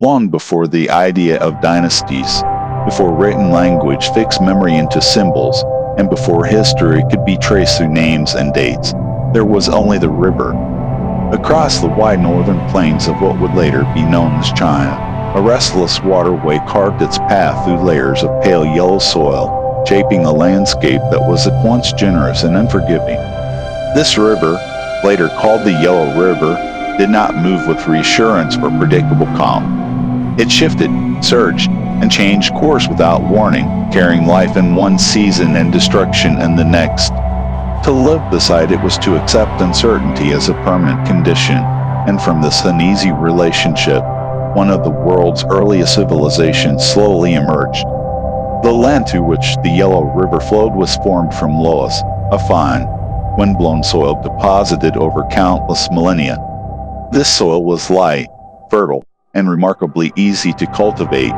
long before the idea of dynasties, before written language fixed memory into symbols, and before history could be traced through names and dates. There was only the river. Across the wide northern plains of what would later be known as China, a restless waterway carved its path through layers of pale yellow soil, shaping a landscape that was at once generous and unforgiving. This river, later called the Yellow River, did not move with reassurance or predictable calm. It shifted, surged, and changed course without warning, carrying life in one season and destruction in the next. To live beside it was to accept uncertainty as a permanent condition, and from this uneasy relationship, one of the world's earliest civilizations slowly emerged. The land through which the Yellow River flowed was formed from loess, a fine, wind-blown soil deposited over countless millennia. This soil was light, fertile, and remarkably easy to cultivate,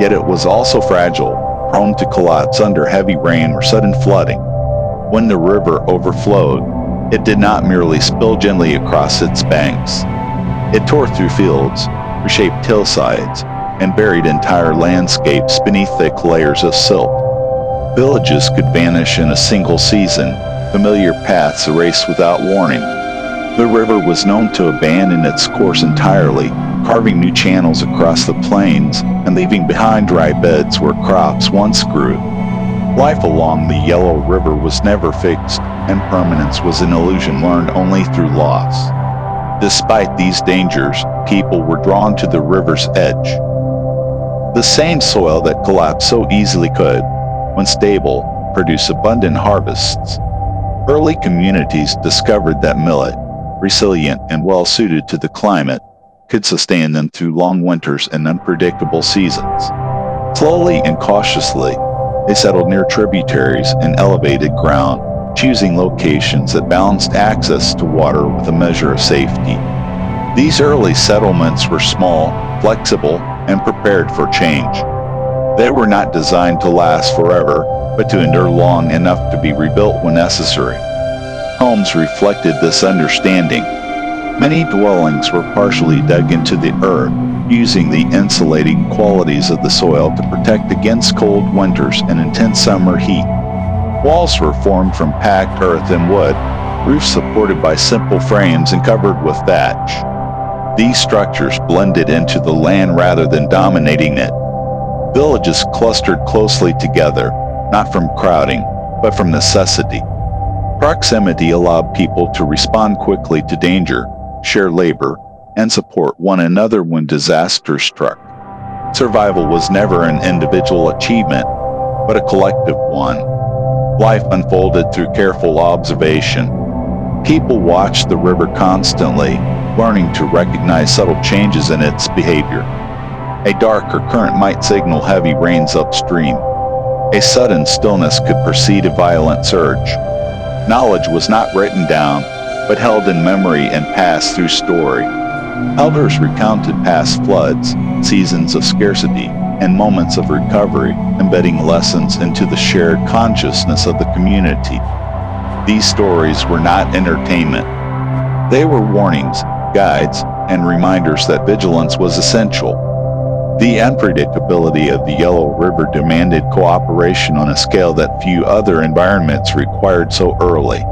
yet it was also fragile, prone to collapse under heavy rain or sudden flooding. When the river overflowed, it did not merely spill gently across its banks. It tore through fields, reshaped hillsides, and buried entire landscapes beneath thick layers of silt. Villages could vanish in a single season, familiar paths erased without warning. The river was known to abandon its course entirely, carving new channels across the plains and leaving behind dry beds where crops once grew. Life along the Yellow River was never fixed, and permanence was an illusion learned only through loss. Despite these dangers, people were drawn to the river's edge. The same soil that collapsed so easily could, when stable, produce abundant harvests. Early communities discovered that millet, resilient and well-suited to the climate, could sustain them through long winters and unpredictable seasons. Slowly and cautiously, they settled near tributaries and elevated ground, choosing locations that balanced access to water with a measure of safety. These early settlements were small, flexible, and prepared for change. They were not designed to last forever, but to endure long enough to be rebuilt when necessary. Homes reflected this understanding. Many dwellings were partially dug into the earth, using the insulating qualities of the soil to protect against cold winters and intense summer heat. Walls were formed from packed earth and wood, roofs supported by simple frames and covered with thatch. These structures blended into the land rather than dominating it. Villages clustered closely together, not from crowding, but from necessity. Proximity allowed people to respond quickly to danger, share labor, and support one another when disaster struck. Survival was never an individual achievement, but a collective one. Life unfolded through careful observation. People watched the river constantly, learning to recognize subtle changes in its behavior. A darker current might signal heavy rains upstream. A sudden stillness could precede a violent surge. Knowledge was not written down, but held in memory and passed through story. Elders recounted past floods, seasons of scarcity, and moments of recovery, embedding lessons into the shared consciousness of the community. These stories were not entertainment. They were warnings, guides, and reminders that vigilance was essential. The unpredictability of the Yellow River demanded cooperation on a scale that few other environments required so early.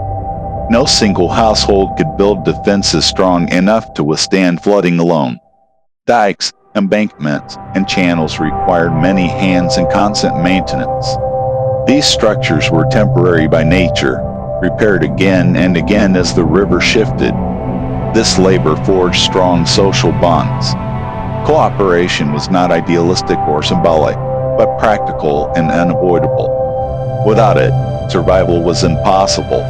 No single household could build defenses strong enough to withstand flooding alone. Dikes, embankments, and channels required many hands and constant maintenance. These structures were temporary by nature, repaired again and again as the river shifted. This labor forged strong social bonds. Cooperation was not idealistic or symbolic, but practical and unavoidable. Without it, survival was impossible.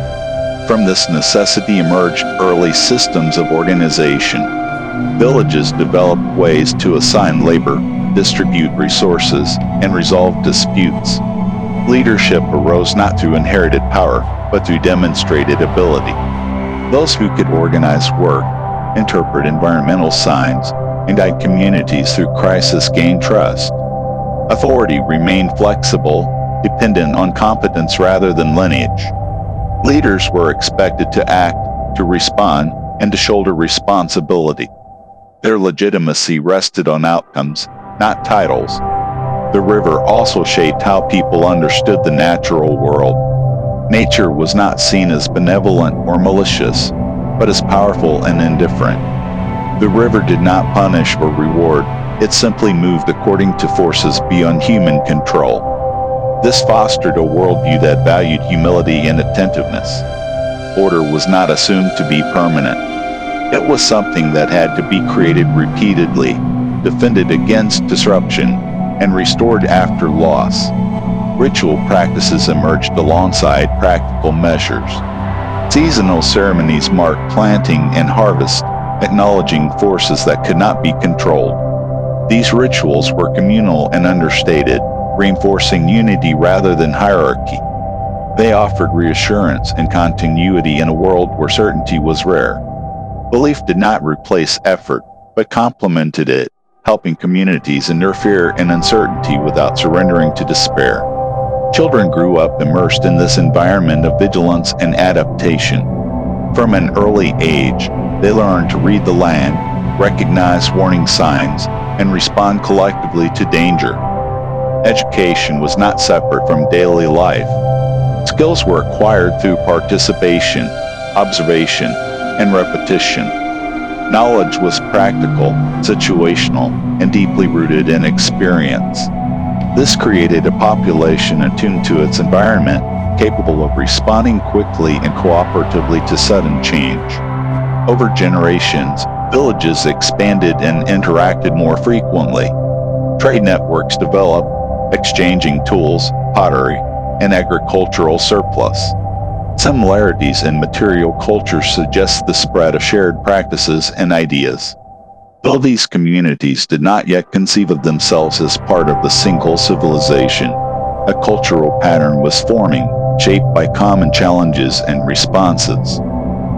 From this necessity emerged early systems of organization. Villages developed ways to assign labor, distribute resources, and resolve disputes. Leadership arose not through inherited power, but through demonstrated ability. Those who could organize work, interpret environmental signs, and guide communities through crisis gained trust. Authority remained flexible, dependent on competence rather than lineage. Leaders were expected to act, to respond, and to shoulder responsibility. Their legitimacy rested on outcomes, not titles. The river also shaped how people understood the natural world. Nature was not seen as benevolent or malicious, but as powerful and indifferent. The river did not punish or reward, it simply moved according to forces beyond human control. This fostered a worldview that valued humility and attentiveness. Order was not assumed to be permanent. It was something that had to be created repeatedly, defended against disruption, and restored after loss. Ritual practices emerged alongside practical measures. Seasonal ceremonies marked planting and harvest, acknowledging forces that could not be controlled. These rituals were communal and understated, reinforcing unity rather than hierarchy. They offered reassurance and continuity in a world where certainty was rare. Belief did not replace effort, but complemented it, helping communities endure fear and uncertainty without surrendering to despair. Children grew up immersed in this environment of vigilance and adaptation. From an early age, they learned to read the land, recognize warning signs, and respond collectively to danger. Education was not separate from daily life. Skills were acquired through participation, observation, and repetition. Knowledge was practical, situational, and deeply rooted in experience. This created a population attuned to its environment, capable of responding quickly and cooperatively to sudden change. Over generations, villages expanded and interacted more frequently. Trade networks developed, exchanging tools, pottery, and agricultural surplus. Similarities in material culture suggest the spread of shared practices and ideas. Though these communities did not yet conceive of themselves as part of the single civilization, a cultural pattern was forming, shaped by common challenges and responses.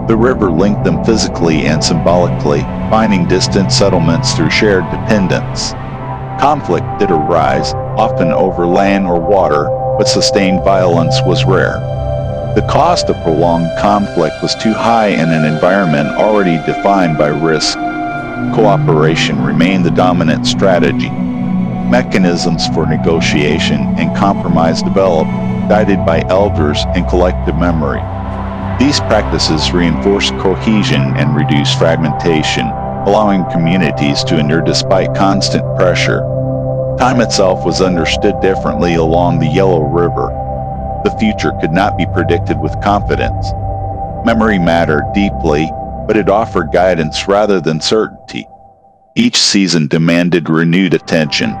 The river linked them physically and symbolically, binding distant settlements through shared dependence. Conflict did arise, often over land or water, but sustained violence was rare. The cost of prolonged conflict was too high in an environment already defined by risk. Cooperation remained the dominant strategy. Mechanisms for negotiation and compromise developed, guided by elders and collective memory. These practices reinforced cohesion and reduced fragmentation, allowing communities to endure despite constant pressure. Time itself was understood differently along the Yellow River. The future could not be predicted with confidence. Memory mattered deeply, but it offered guidance rather than certainty. Each season demanded renewed attention.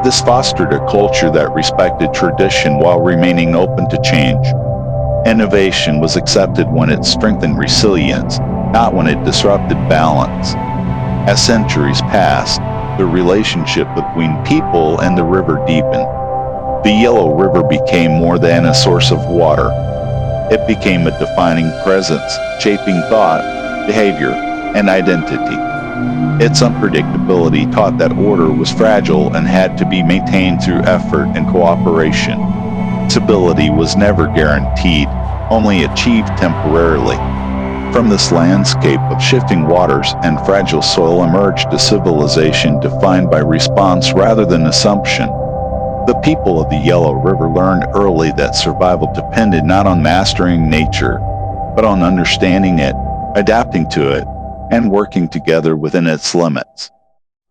This fostered a culture that respected tradition while remaining open to change. Innovation was accepted when it strengthened resilience, not when it disrupted balance. As centuries passed, the relationship between people and the river deepened. The Yellow River became more than a source of water. It became a defining presence, shaping thought, behavior, and identity. Its unpredictability taught that order was fragile and had to be maintained through effort and cooperation. Stability was never guaranteed, only achieved temporarily. From this landscape of shifting waters and fragile soil emerged a civilization defined by response rather than assumption. The people of the Yellow River learned early that survival depended not on mastering nature, but on understanding it, adapting to it, and working together within its limits.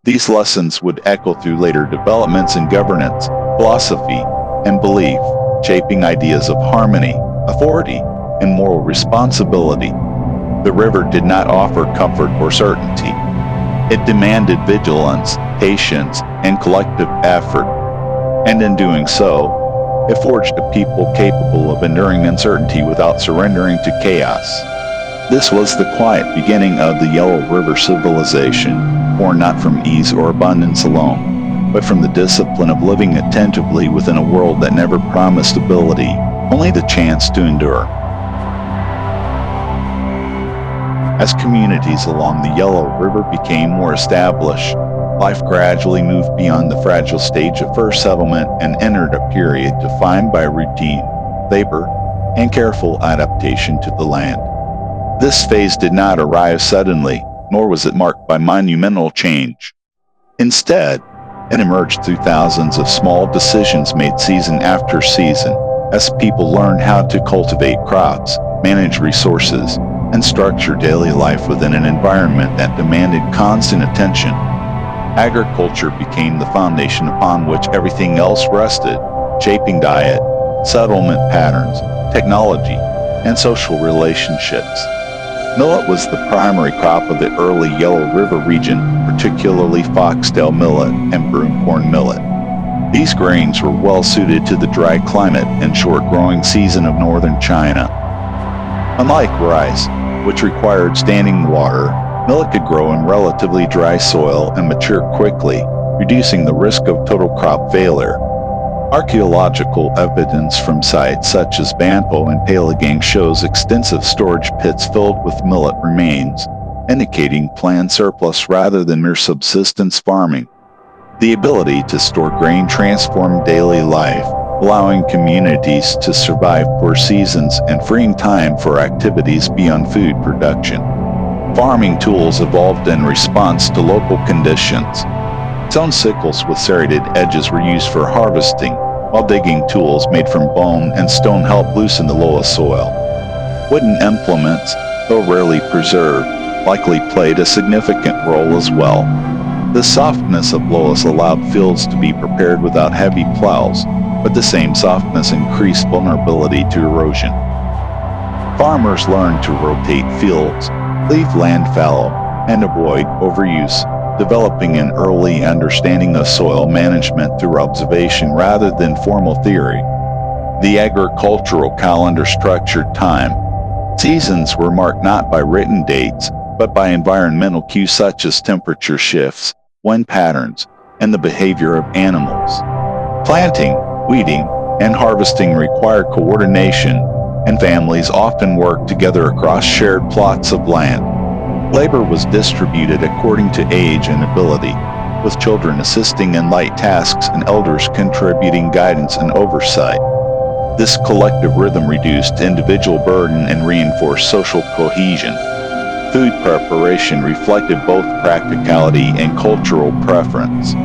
These lessons would echo through later developments in governance, philosophy, and belief, shaping ideas of harmony, authority, and moral responsibility. The river did not offer comfort or certainty. It demanded vigilance, patience, and collective effort. And in doing so, it forged a people capable of enduring uncertainty without surrendering to chaos. This was the quiet beginning of the Yellow River civilization, born not from ease or abundance alone, but from the discipline of living attentively within a world that never promised stability, only the chance to endure. As communities along the Yellow River became more established, life gradually moved beyond the fragile stage of first settlement and entered a period defined by routine, labor, and careful adaptation to the land. This phase did not arrive suddenly, nor was it marked by monumental change. Instead, it emerged through thousands of small decisions made season after season, as people learned how to cultivate crops, manage resources, and structure daily life within an environment that demanded constant attention. Agriculture became the foundation upon which everything else rested, shaping diet, settlement patterns, technology, and social relationships. Millet was the primary crop of the early Yellow River region, particularly foxtail millet and broomcorn millet. These grains were well suited to the dry climate and short growing season of northern China. Unlike rice, which required standing water, millet could grow in relatively dry soil and mature quickly, reducing the risk of total crop failure. Archaeological evidence from sites such as Banpo and Palagang shows extensive storage pits filled with millet remains, indicating planned surplus rather than mere subsistence farming. The ability to store grain transformed daily life, allowing communities to survive poor seasons and freeing time for activities beyond food production. Farming tools evolved in response to local conditions. Stone sickles with serrated edges were used for harvesting, while digging tools made from bone and stone helped loosen the loess soil. Wooden implements, though rarely preserved, likely played a significant role as well. The softness of loess allowed fields to be prepared without heavy plows, but the same softness increased vulnerability to erosion. Farmers learned to rotate fields, leave land fallow, and avoid overuse, developing an early understanding of soil management through observation rather than formal theory. The agricultural calendar structured time. Seasons were marked not by written dates, but by environmental cues such as temperature shifts, wind patterns, and the behavior of animals. Planting, weeding, and harvesting required coordination, and families often worked together across shared plots of land. Labor was distributed according to age and ability, with children assisting in light tasks and elders contributing guidance and oversight. This collective rhythm reduced individual burden and reinforced social cohesion. Food preparation reflected both practicality and cultural preference.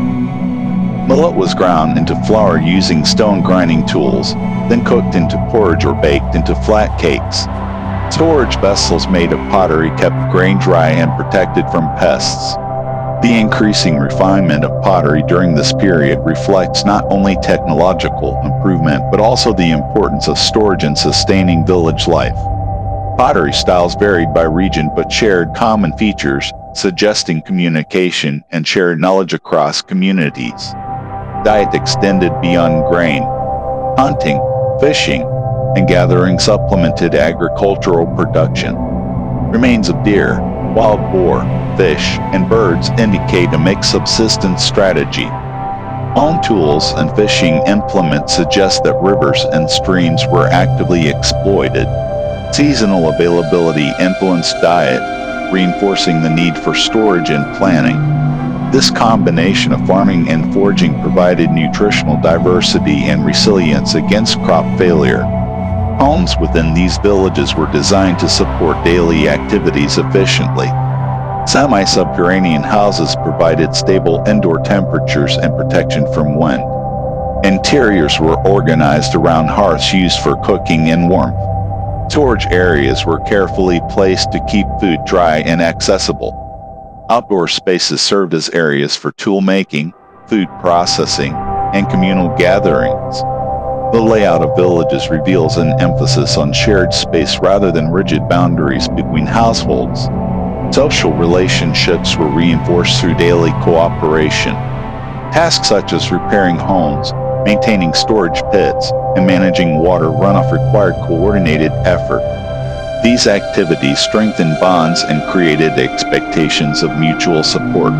Millet was ground into flour using stone grinding tools, then cooked into porridge or baked into flat cakes. Storage vessels made of pottery kept grain dry and protected from pests. The increasing refinement of pottery during this period reflects not only technological improvement but also the importance of storage in sustaining village life. Pottery styles varied by region but shared common features, suggesting communication and shared knowledge across communities. Diet extended beyond grain. Hunting, fishing, and gathering supplemented agricultural production. Remains of deer, wild boar, fish, and birds indicate a mixed subsistence strategy. Own tools and fishing implements suggest that rivers and streams were actively exploited. Seasonal availability influenced diet, reinforcing the need for storage and planning. This combination of farming and foraging provided nutritional diversity and resilience against crop failure. Homes within these villages were designed to support daily activities efficiently. Semi-subterranean houses provided stable indoor temperatures and protection from wind. Interiors were organized around hearths used for cooking and warmth. Storage areas were carefully placed to keep food dry and accessible. Outdoor spaces served as areas for tool making, food processing, and communal gatherings. The layout of villages reveals an emphasis on shared space rather than rigid boundaries between households. Social relationships were reinforced through daily cooperation. Tasks such as repairing homes, maintaining storage pits, and managing water runoff required coordinated effort. These activities strengthened bonds and created expectations of mutual support.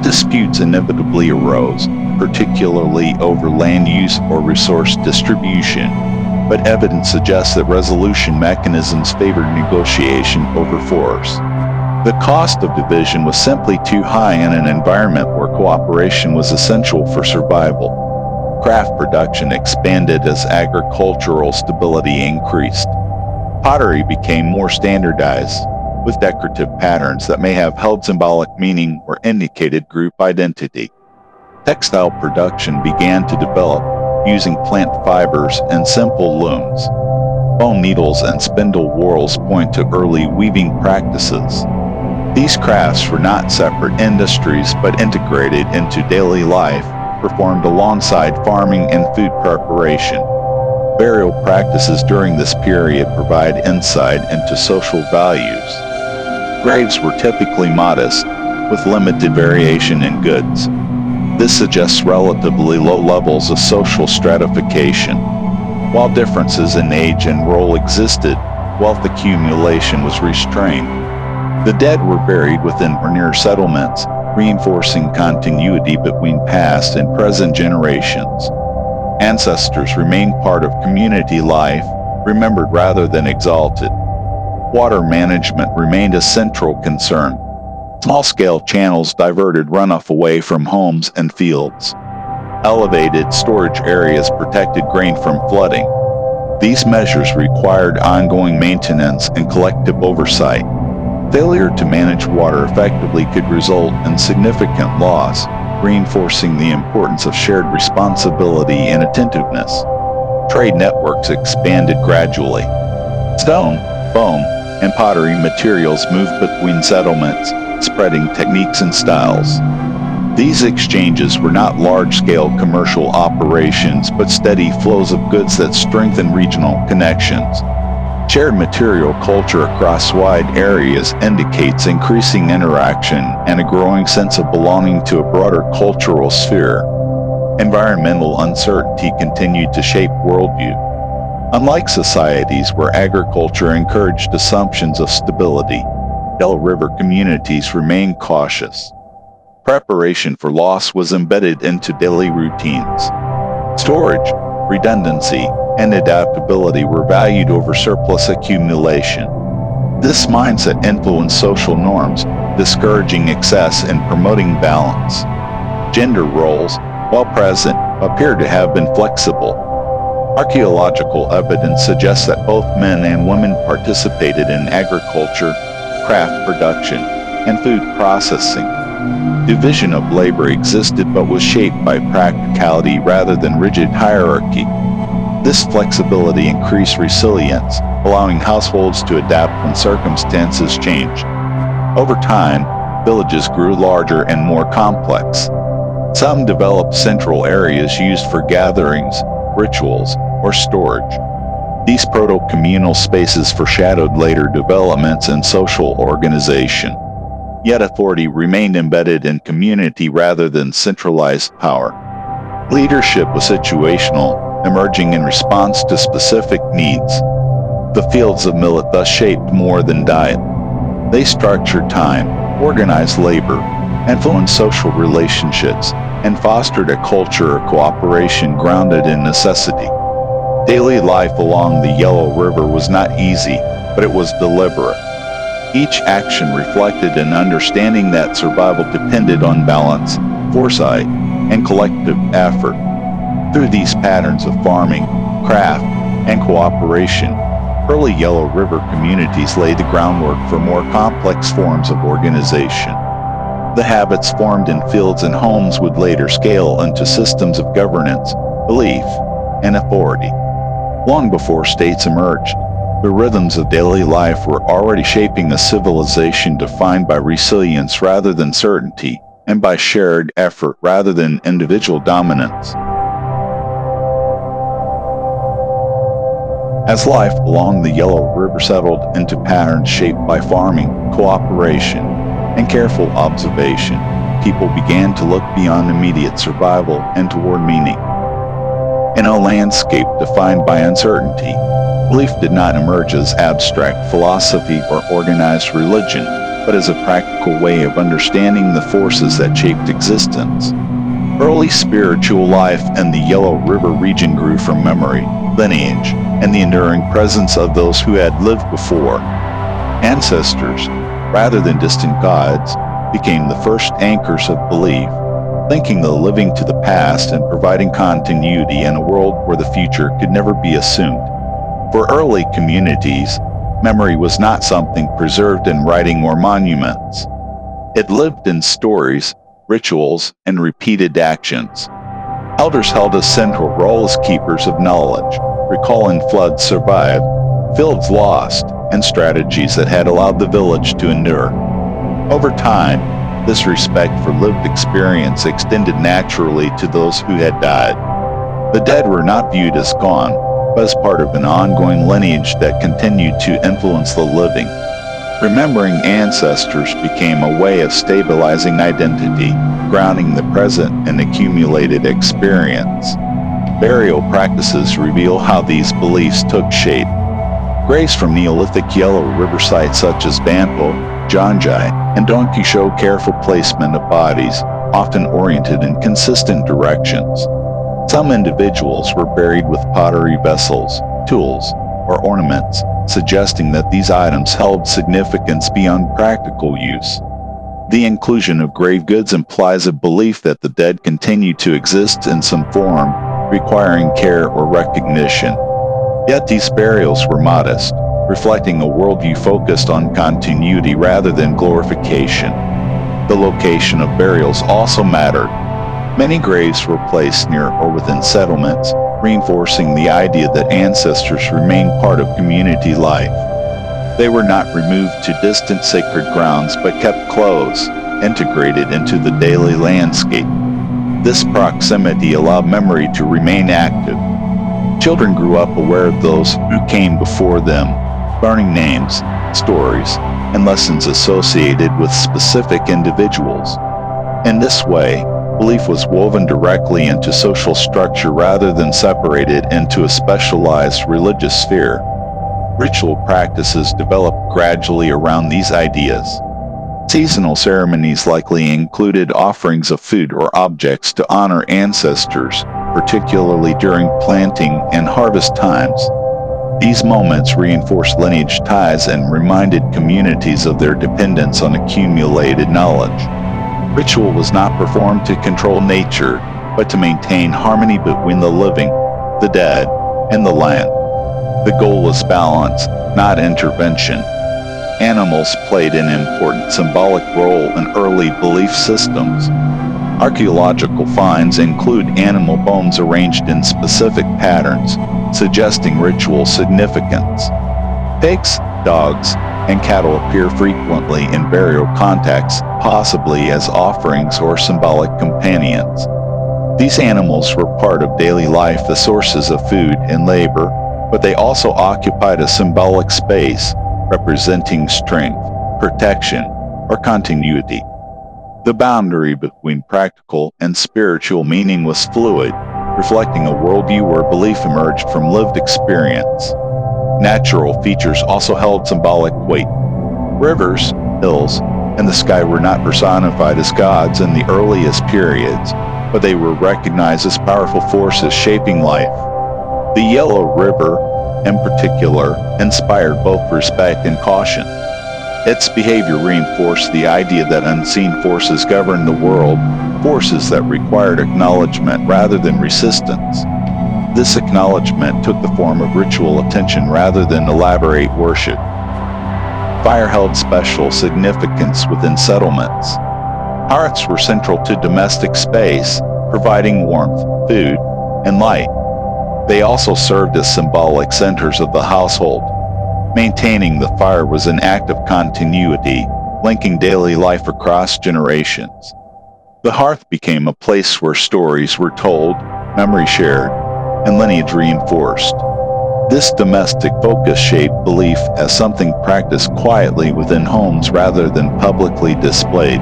Disputes inevitably arose, particularly over land use or resource distribution, but evidence suggests that resolution mechanisms favored negotiation over force. The cost of division was simply too high in an environment where cooperation was essential for survival. Craft production expanded as agricultural stability increased. Pottery became more standardized, with decorative patterns that may have held symbolic meaning or indicated group identity. Textile production began to develop using plant fibers and simple looms. Bone needles and spindle whorls point to early weaving practices. These crafts were not separate industries but integrated into daily life, performed alongside farming and food preparation. Burial practices during this period provide insight into social values. Graves were typically modest, with limited variation in goods. This suggests relatively low levels of social stratification. While differences in age and role existed, wealth accumulation was restrained. The dead were buried within or near settlements, reinforcing continuity between past and present generations. Ancestors remained part of community life, remembered rather than exalted. Water management remained a central concern. Small-scale channels diverted runoff away from homes and fields. Elevated storage areas protected grain from flooding. These measures required ongoing maintenance and collective oversight. Failure to manage water effectively could result in significant loss, reinforcing the importance of shared responsibility and attentiveness. Trade networks expanded gradually. Stone, bone, and pottery materials moved between settlements, spreading techniques and styles. These exchanges were not large-scale commercial operations, but steady flows of goods that strengthened regional connections. Shared material culture across wide areas indicates increasing interaction and a growing sense of belonging to a broader cultural sphere. Environmental uncertainty continued to shape worldview. Unlike societies where agriculture encouraged assumptions of stability, Yellow River communities remained cautious. Preparation for loss was embedded into daily routines. Storage, redundancy, and adaptability were valued over surplus accumulation. This mindset influenced social norms, discouraging excess and promoting balance. Gender roles, while present, appear to have been flexible. Archaeological evidence suggests that both men and women participated in agriculture, craft production, and food processing. Division of labor existed but was shaped by practicality rather than rigid hierarchy. This flexibility increased resilience, allowing households to adapt when circumstances changed. Over time, villages grew larger and more complex. Some developed central areas used for gatherings, rituals, or storage. These proto-communal spaces foreshadowed later developments in social organization. Yet authority remained embedded in community rather than centralized power. Leadership was situational, emerging in response to specific needs. The fields of millet thus shaped more than diet. They structured time, organized labor, influenced social relationships, and fostered a culture of cooperation grounded in necessity. Daily life along the Yellow River was not easy, but it was deliberate. Each action reflected an understanding that survival depended on balance, foresight, and collective effort. Through these patterns of farming, craft, and cooperation, early Yellow River communities laid the groundwork for more complex forms of organization. The habits formed in fields and homes would later scale into systems of governance, belief, and authority. Long before states emerged, the rhythms of daily life were already shaping a civilization defined by resilience rather than certainty, and by shared effort rather than individual dominance. As life along the Yellow River settled into patterns shaped by farming, cooperation, and careful observation, people began to look beyond immediate survival and toward meaning. In a landscape defined by uncertainty, belief did not emerge as abstract philosophy or organized religion, but as a practical way of understanding the forces that shaped existence. Early spiritual life in the Yellow River region grew from memory, lineage, and the enduring presence of those who had lived before. Ancestors, rather than distant gods, became the first anchors of belief, linking the living to the past and providing continuity in a world where the future could never be assumed. For early communities, Memory was not something preserved in writing or monuments. It lived in stories, rituals, and repeated actions. Elders held a central role as keepers of knowledge, recalling floods survived, fields lost, and strategies that had allowed the village to endure. Over time, this respect for lived experience extended naturally to those who had died. The dead were not viewed as gone, but as part of an ongoing lineage that continued to influence the living. Remembering ancestors became a way of stabilizing identity, grounding the present in accumulated experience. Burial practices reveal how these beliefs took shape. Graves from Neolithic Yellow River sites such as Banpo, Janjai, and Donkey show careful placement of bodies, often oriented in consistent directions. Some individuals were buried with pottery vessels, tools, or ornaments, suggesting that these items held significance beyond practical use. The inclusion of grave goods implies a belief that the dead continue to exist in some form, requiring care or recognition. Yet these burials were modest, reflecting a worldview focused on continuity rather than glorification. The location of burials also mattered. Many graves were placed near or within settlements, reinforcing the idea that ancestors remained part of community life. They were not removed to distant sacred grounds but kept close, integrated into the daily landscape. This proximity allowed memory to remain active. Children grew up aware of those who came before them, learning names, stories, and lessons associated with specific individuals. In this way, belief was woven directly into social structure rather than separated into a specialized religious sphere. Ritual practices developed gradually around these ideas. Seasonal ceremonies likely included offerings of food or objects to honor ancestors, particularly during planting and harvest times. These moments reinforced lineage ties and reminded communities of their dependence on accumulated knowledge. Ritual was not performed to control nature, but to maintain harmony between the living, the dead, and the land. The goal was balance, not intervention. Animals played an important symbolic role in early belief systems. Archaeological finds include animal bones arranged in specific patterns, suggesting ritual significance. Pigs, dogs, and cattle appear frequently in burial contexts, possibly as offerings or symbolic companions. These animals were part of daily life, the sources of food and labor, but they also occupied a symbolic space, representing strength, protection, or continuity. The boundary between practical and spiritual meaning was fluid, reflecting a worldview where belief emerged from lived experience. Natural features also held symbolic weight. Rivers, hills, and the sky were not personified as gods in the earliest periods, but they were recognized as powerful forces shaping life. The Yellow River, in particular, inspired both respect and caution. Its behavior reinforced the idea that unseen forces governed the world, forces that required acknowledgement rather than resistance. This acknowledgement took the form of ritual attention rather than elaborate worship. Fire held special significance within settlements. Hearths were central to domestic space, providing warmth, food, and light. They also served as symbolic centers of the household. Maintaining the fire was an act of continuity, linking daily life across generations. The hearth became a place where stories were told, memory shared, and lineage reinforced. This domestic focus shaped belief as something practiced quietly within homes rather than publicly displayed.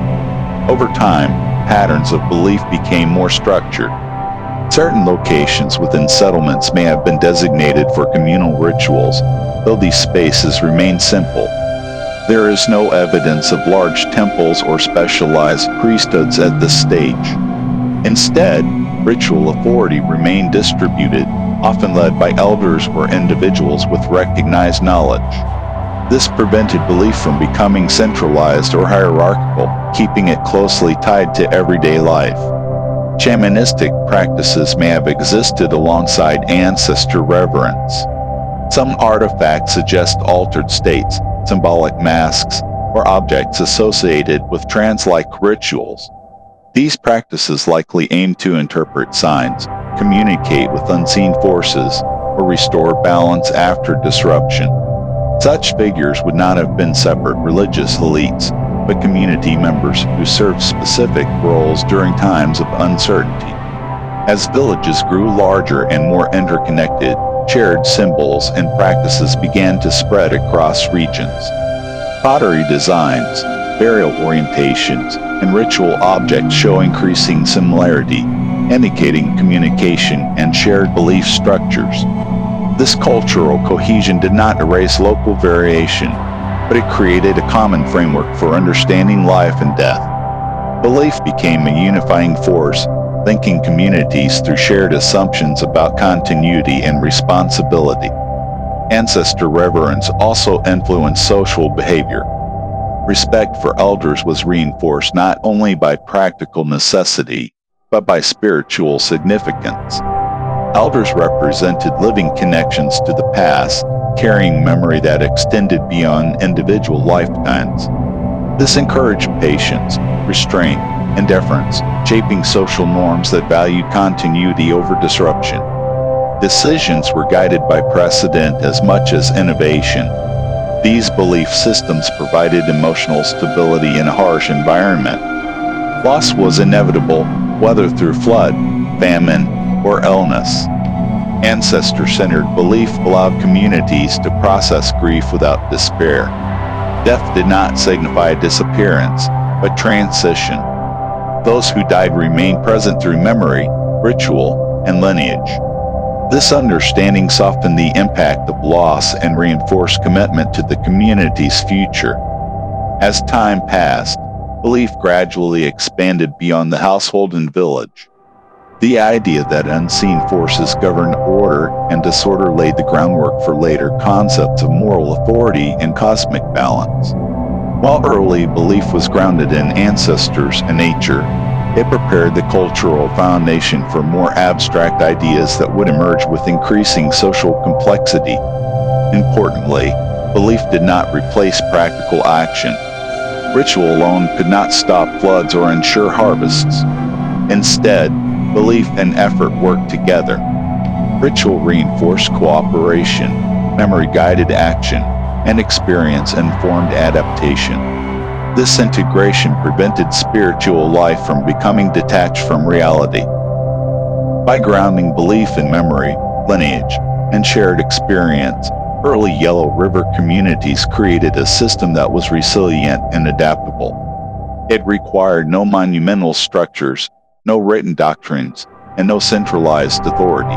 Over time, patterns of belief became more structured. Certain locations within settlements may have been designated for communal rituals, though these spaces remain simple. There is no evidence of large temples or specialized priesthoods at this stage. Instead, ritual authority remained distributed, often led by elders or individuals with recognized knowledge. This prevented belief from becoming centralized or hierarchical, keeping it closely tied to everyday life. Shamanistic practices may have existed alongside ancestor reverence. Some artifacts suggest altered states, symbolic masks, or objects associated with trance-like rituals. These practices likely aim to interpret signs, communicate with unseen forces, or restore balance after disruption. Such figures would not have been separate religious elites, but community members who served specific roles during times of uncertainty. As villages grew larger and more interconnected, shared symbols and practices began to spread across regions. Pottery designs, burial orientations, and ritual objects show increasing similarity, indicating communication and shared belief structures. This cultural cohesion did not erase local variation, but it created a common framework for understanding life and death. Belief became a unifying force, linking communities through shared assumptions about continuity and responsibility. Ancestor reverence also influenced social behavior. Respect for elders was reinforced not only by practical necessity, but by spiritual significance. Elders represented living connections to the past, carrying memory that extended beyond individual lifetimes. This encouraged patience, restraint, and deference, shaping social norms that valued continuity over disruption. Decisions were guided by precedent as much as innovation. These belief systems provided emotional stability in a harsh environment. Loss was inevitable, whether through flood, famine, or illness. Ancestor-centered belief allowed communities to process grief without despair. Death did not signify disappearance, but transition. Those who died remained present through memory, ritual, and lineage. This understanding softened the impact of loss and reinforced commitment to the community's future. As time passed, belief gradually expanded beyond the household and village. The idea that unseen forces govern order and disorder laid the groundwork for later concepts of moral authority and cosmic balance. While early belief was grounded in ancestors and nature, it prepared the cultural foundation for more abstract ideas that would emerge with increasing social complexity. Importantly, belief did not replace practical action. Ritual alone could not stop floods or ensure harvests. Instead, belief and effort worked together. Ritual reinforced cooperation, memory-guided action, and experience-informed adaptation. This integration prevented spiritual life from becoming detached from reality. By grounding belief in memory, lineage, and shared experience, early Yellow River communities created a system that was resilient and adaptable. It required no monumental structures, no written doctrines, and no centralized authority.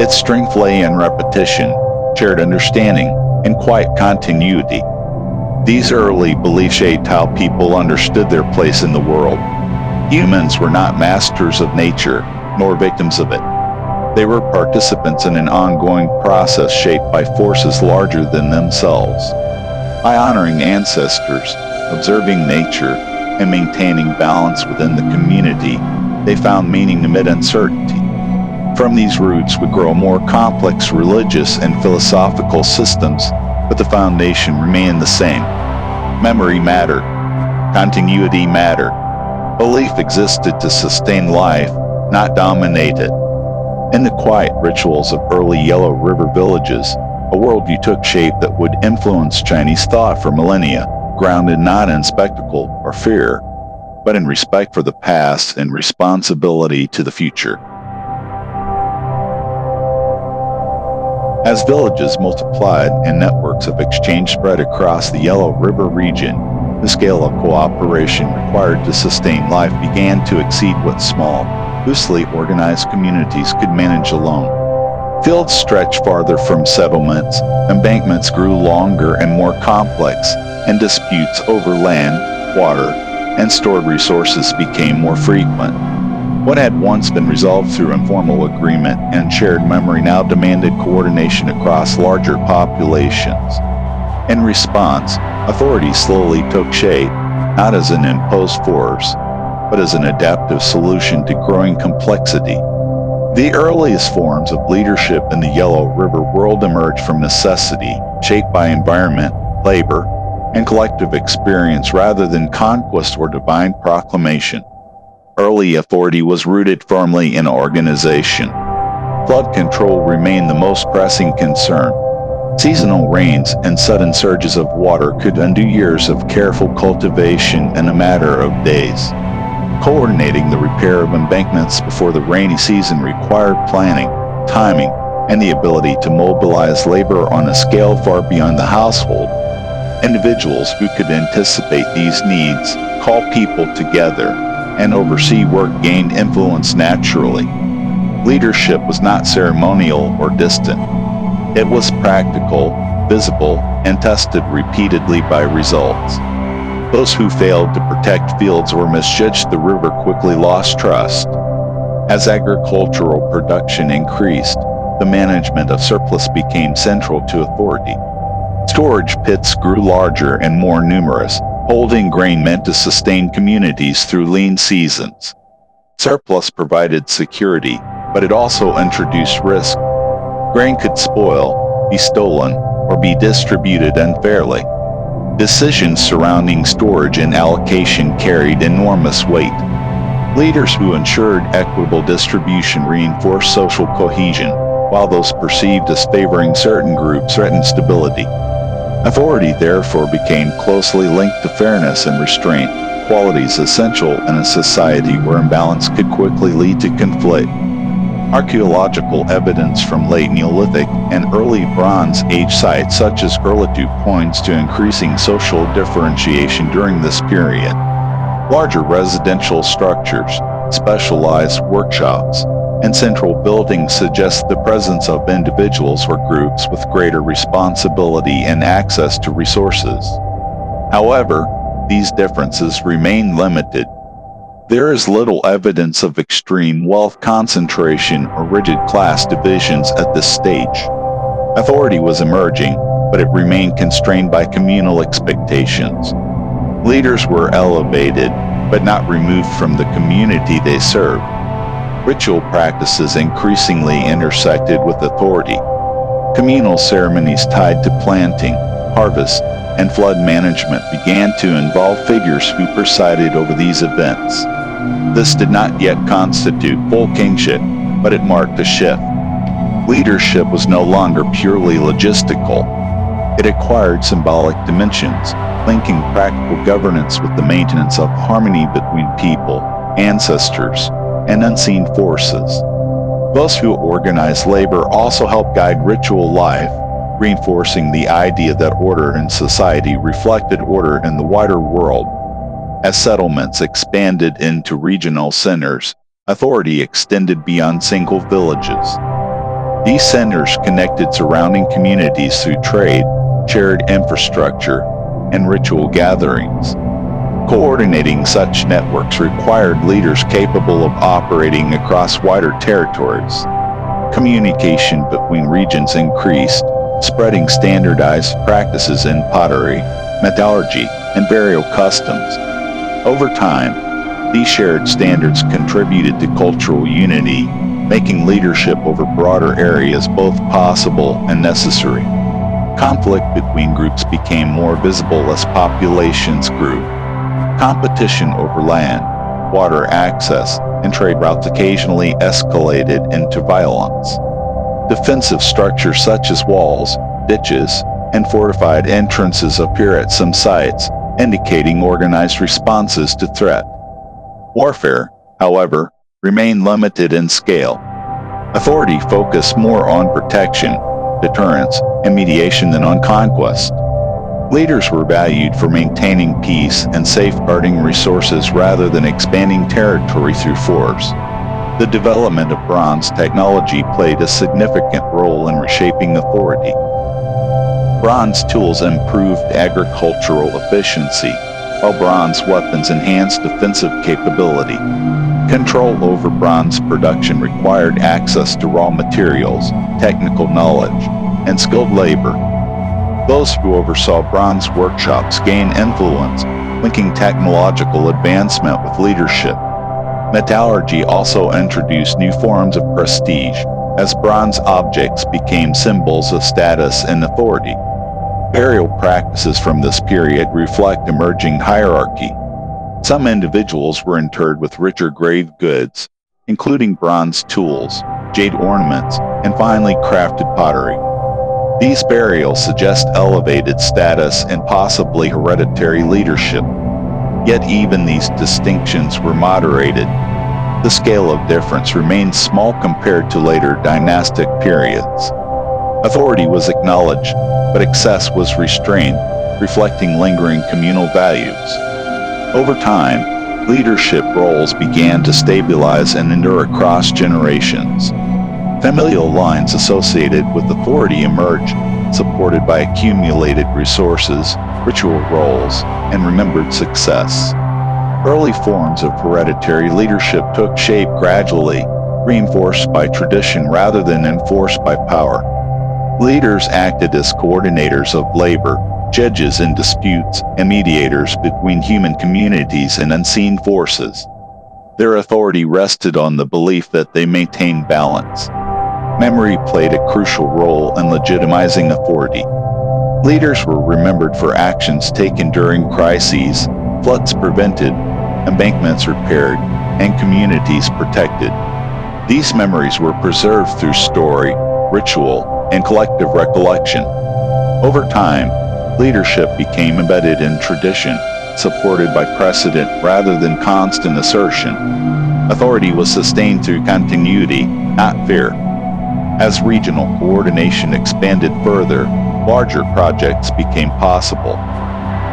Its strength lay in repetition, shared understanding, and quiet continuity. These early beliefs shaped how people understood their place in the world. Humans were not masters of nature, nor victims of it. They were participants in an ongoing process shaped by forces larger than themselves. By honoring ancestors, observing nature, and maintaining balance within the community, they found meaning amid uncertainty. From these roots would grow more complex religious and philosophical systems, but the foundation remained the same. Memory mattered. Continuity mattered. Belief existed to sustain life, not dominate it. In the quiet rituals of early Yellow River villages, a worldview took shape that would influence Chinese thought for millennia, grounded not in spectacle or fear, but in respect for the past and responsibility to the future. As villages multiplied and networks of exchange spread across the Yellow River region, the scale of cooperation required to sustain life began to exceed what small, loosely organized communities could manage alone. Fields stretched farther from settlements, embankments grew longer and more complex, and disputes over land, water, and stored resources became more frequent. What had once been resolved through informal agreement and shared memory now demanded coordination across larger populations. In response, authority slowly took shape, not as an imposed force, but as an adaptive solution to growing complexity. The earliest forms of leadership in the Yellow River world emerged from necessity, shaped by environment, labor, and collective experience rather than conquest or divine proclamation. Early authority was rooted firmly in organization. Flood control remained the most pressing concern. Seasonal rains and sudden surges of water could undo years of careful cultivation in a matter of days. Coordinating the repair of embankments before the rainy season required planning, timing, and the ability to mobilize labor on a scale far beyond the household. Individuals who could anticipate these needs, call people together, and oversee work gained influence naturally. Leadership was not ceremonial or distant. It was practical, visible, and tested repeatedly by results. Those who failed to protect fields or misjudged the river quickly lost trust. As agricultural production increased, the management of surplus became central to authority. Storage pits grew larger and more numerous. Holding grain meant to sustain communities through lean seasons. Surplus provided security, but it also introduced risk. Grain could spoil, be stolen, or be distributed unfairly. Decisions surrounding storage and allocation carried enormous weight. Leaders who ensured equitable distribution reinforced social cohesion, while those perceived as favoring certain groups threatened stability. Authority therefore became closely linked to fairness and restraint, qualities essential in a society where imbalance could quickly lead to conflict. Archaeological evidence from late Neolithic and early Bronze Age sites such as Erlitou points to increasing social differentiation during this period. Larger residential structures, specialized workshops, and central buildings suggest the presence of individuals or groups with greater responsibility and access to resources. However, these differences remain limited. There is little evidence of extreme wealth concentration or rigid class divisions at this stage. Authority was emerging, but it remained constrained by communal expectations. Leaders were elevated, but not removed from the community they served. Ritual practices increasingly intersected with authority. Communal ceremonies tied to planting, harvest, and flood management began to involve figures who presided over these events. This did not yet constitute full kingship, but it marked a shift. Leadership was no longer purely logistical. It acquired symbolic dimensions, linking practical governance with the maintenance of harmony between people, ancestors, and unseen forces. Those who organized labor also helped guide ritual life, reinforcing the idea that order in society reflected order in the wider world. As settlements expanded into regional centers, authority extended beyond single villages. These centers connected surrounding communities through trade, shared infrastructure, and ritual gatherings. Coordinating such networks required leaders capable of operating across wider territories. Communication between regions increased, spreading standardized practices in pottery, metallurgy, and burial customs. Over time, these shared standards contributed to cultural unity, making leadership over broader areas both possible and necessary. Conflict between groups became more visible as populations grew. Competition over land, water access, and trade routes occasionally escalated into violence. Defensive structures such as walls, ditches, and fortified entrances appear at some sites, indicating organized responses to threat. Warfare, however, remained limited in scale. Authority focused more on protection, deterrence, and mediation than on conquest. Leaders were valued for maintaining peace and safeguarding resources rather than expanding territory through force. The development of bronze technology played a significant role in reshaping authority. Bronze tools improved agricultural efficiency, while bronze weapons enhanced defensive capability. Control over bronze production required access to raw materials, technical knowledge, and skilled labor. Those who oversaw bronze workshops gained influence, linking technological advancement with leadership. Metallurgy also introduced new forms of prestige, as bronze objects became symbols of status and authority. Burial practices from this period reflect emerging hierarchy. Some individuals were interred with richer grave goods, including bronze tools, jade ornaments, and finely crafted pottery. These burials suggest elevated status and possibly hereditary leadership. Yet even these distinctions were moderated. The scale of difference remained small compared to later dynastic periods. Authority was acknowledged, but excess was restrained, reflecting lingering communal values. Over time, leadership roles began to stabilize and endure across generations. Familial lines associated with authority emerged, supported by accumulated resources, ritual roles, and remembered success. Early forms of hereditary leadership took shape gradually, reinforced by tradition rather than enforced by power. Leaders acted as coordinators of labor, judges in disputes, and mediators between human communities and unseen forces. Their authority rested on the belief that they maintained balance. Memory played a crucial role in legitimizing authority. Leaders were remembered for actions taken during crises, floods prevented, embankments repaired, and communities protected. These memories were preserved through story, ritual, and collective recollection. Over time, leadership became embedded in tradition, supported by precedent rather than constant assertion. Authority was sustained through continuity, not fear. As regional coordination expanded further, larger projects became possible.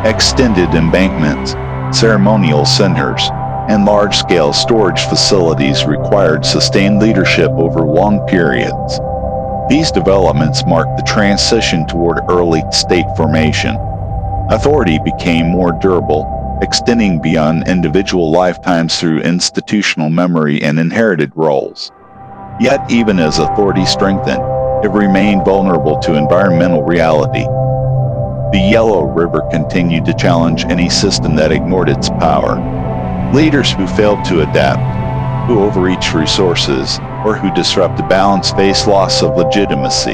Extended embankments, ceremonial centers, and large-scale storage facilities required sustained leadership over long periods. These developments marked the transition toward early state formation. Authority became more durable, extending beyond individual lifetimes through institutional memory and inherited roles. Yet, even as authority strengthened, it remained vulnerable to environmental reality. The Yellow River continued to challenge any system that ignored its power. Leaders who failed to adapt, who overreached resources, or who disrupted balance faced loss of legitimacy.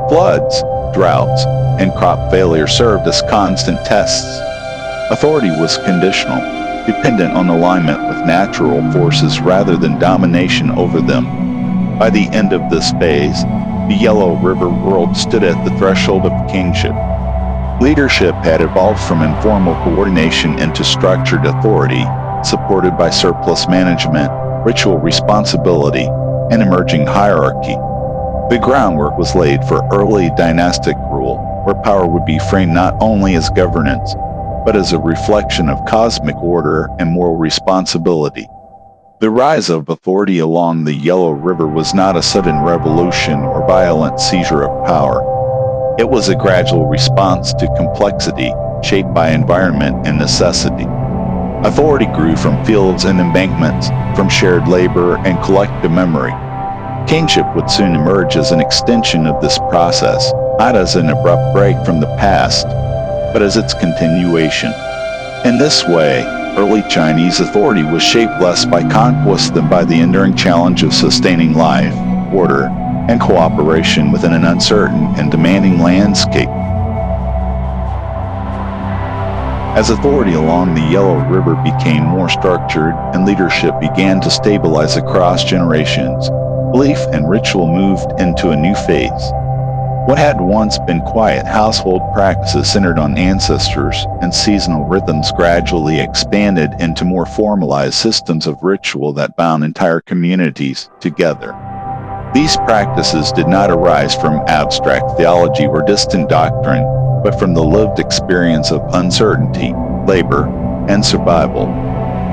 Floods, droughts, and crop failure served as constant tests. Authority was conditional, dependent on alignment with natural forces rather than domination over them. By the end of this phase, the Yellow River world stood at the threshold of kingship. Leadership had evolved from informal coordination into structured authority, supported by surplus management, ritual responsibility, and emerging hierarchy. The groundwork was laid for early dynastic rule, where power would be framed not only as governance, but as a reflection of cosmic order and moral responsibility. The rise of authority along the Yellow River was not a sudden revolution or violent seizure of power. It was a gradual response to complexity, shaped by environment and necessity. Authority grew from fields and embankments, from shared labor and collective memory. Kingship would soon emerge as an extension of this process, not as an abrupt break from the past, but as its continuation. In this way, early Chinese authority was shaped less by conquest than by the enduring challenge of sustaining life, order, and cooperation within an uncertain and demanding landscape. As authority along the Yellow River became more structured and leadership began to stabilize across generations, belief and ritual moved into a new phase. What had once been quiet household practices centered on ancestors and seasonal rhythms gradually expanded into more formalized systems of ritual that bound entire communities together. These practices did not arise from abstract theology or distant doctrine, but from the lived experience of uncertainty, labor, and survival.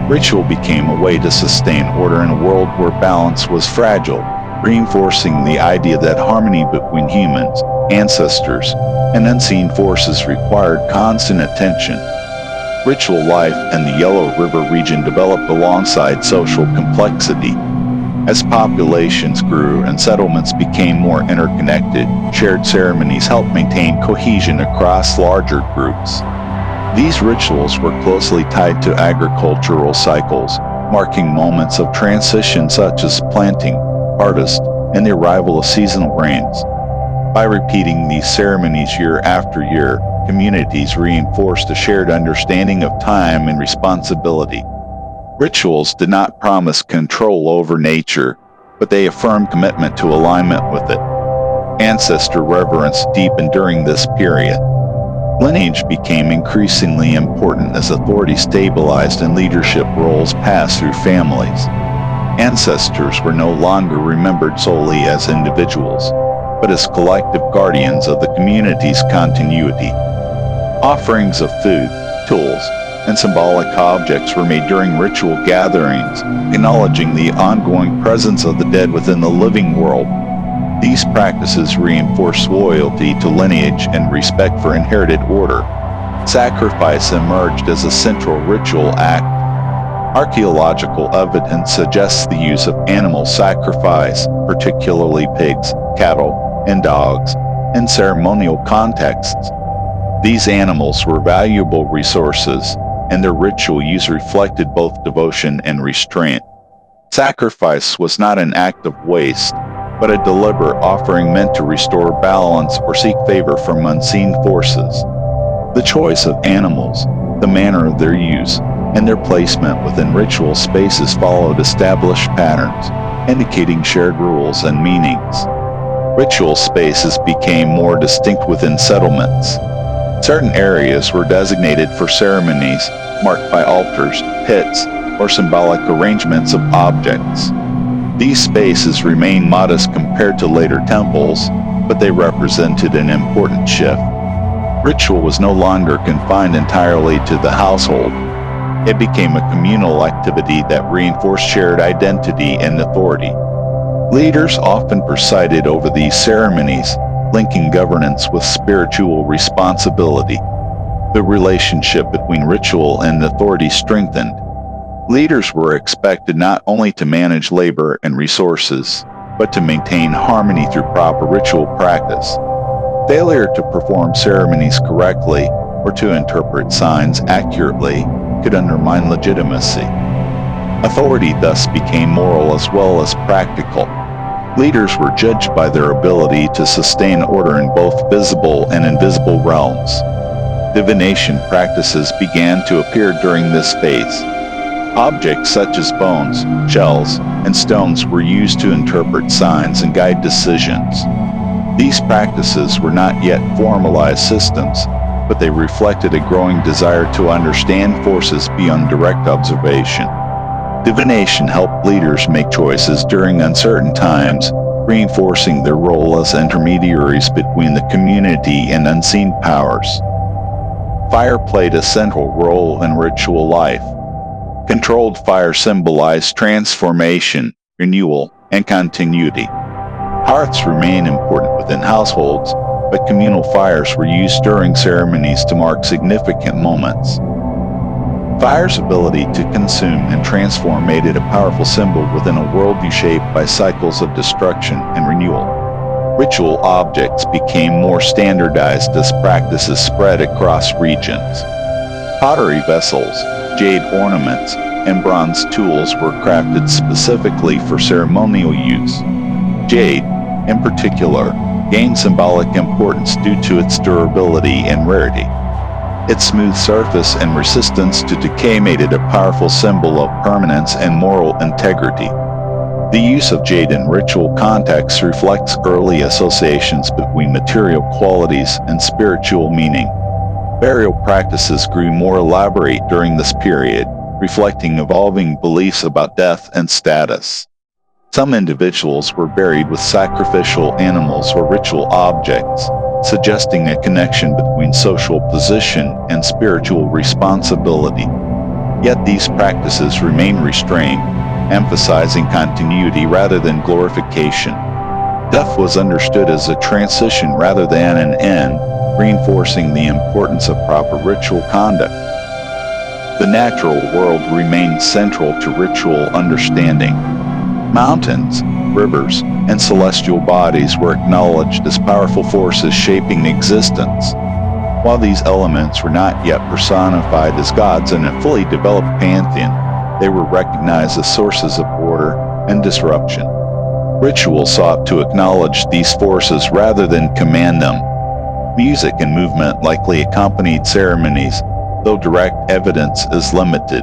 Ritual became a way to sustain order in a world where balance was fragile, reinforcing the idea that harmony between humans, ancestors, and unseen forces required constant attention. Ritual life in the Yellow River region developed alongside social complexity. As populations grew and settlements became more interconnected, shared ceremonies helped maintain cohesion across larger groups. These rituals were closely tied to agricultural cycles, marking moments of transition such as planting, harvest, and the arrival of seasonal rains. By repeating these ceremonies year after year, communities reinforced a shared understanding of time and responsibility. Rituals did not promise control over nature, but they affirmed commitment to alignment with it. Ancestor reverence deepened during this period. Lineage became increasingly important as authority stabilized and leadership roles passed through families. Ancestors were no longer remembered solely as individuals, but as collective guardians of the community's continuity. Offerings of food, tools, and symbolic objects were made during ritual gatherings, acknowledging the ongoing presence of the dead within the living world. These practices reinforced loyalty to lineage and respect for inherited order. Sacrifice emerged as a central ritual act. Archaeological evidence suggests the use of animal sacrifice, particularly pigs, cattle, and dogs, in ceremonial contexts. These animals were valuable resources, and their ritual use reflected both devotion and restraint. Sacrifice was not an act of waste, but a deliberate offering meant to restore balance or seek favor from unseen forces. The choice of animals, the manner of their use, and their placement within ritual spaces followed established patterns, indicating shared rules and meanings. Ritual spaces became more distinct within settlements. Certain areas were designated for ceremonies, marked by altars, pits, or symbolic arrangements of objects. These spaces remained modest compared to later temples, but they represented an important shift. Ritual was no longer confined entirely to the household. It became a communal activity that reinforced shared identity and authority. Leaders often presided over these ceremonies, linking governance with spiritual responsibility. The relationship between ritual and authority strengthened. Leaders were expected not only to manage labor and resources, but to maintain harmony through proper ritual practice. Failure to perform ceremonies correctly or to interpret signs accurately could undermine legitimacy. Authority thus became moral as well as practical. Leaders were judged by their ability to sustain order in both visible and invisible realms. Divination practices began to appear during this phase. Objects such as bones, shells, and stones were used to interpret signs and guide decisions. These practices were not yet formalized systems, but they reflected a growing desire to understand forces beyond direct observation. Divination helped leaders make choices during uncertain times, reinforcing their role as intermediaries between the community and unseen powers. Fire played a central role in ritual life. Controlled fire symbolized transformation, renewal, and continuity. Hearths remain important within households, but communal fires were used during ceremonies to mark significant moments. Fire's ability to consume and transform made it a powerful symbol within a worldview shaped by cycles of destruction and renewal. Ritual objects became more standardized as practices spread across regions. Pottery vessels, jade ornaments, and bronze tools were crafted specifically for ceremonial use. Jade, in particular, gained symbolic importance due to its durability and rarity. Its smooth surface and resistance to decay made it a powerful symbol of permanence and moral integrity. The use of jade in ritual contexts reflects early associations between material qualities and spiritual meaning. Burial practices grew more elaborate during this period, reflecting evolving beliefs about death and status. Some individuals were buried with sacrificial animals or ritual objects, suggesting a connection between social position and spiritual responsibility. Yet these practices remain restrained, emphasizing continuity rather than glorification. Death was understood as a transition rather than an end, reinforcing the importance of proper ritual conduct. The natural world remained central to ritual understanding. Mountains, rivers, and celestial bodies were acknowledged as powerful forces shaping existence. While these elements were not yet personified as gods in a fully developed pantheon, They were recognized as sources of order and disruption. Ritual sought to acknowledge these forces rather than command them. Music and movement likely accompanied ceremonies, though direct evidence is limited.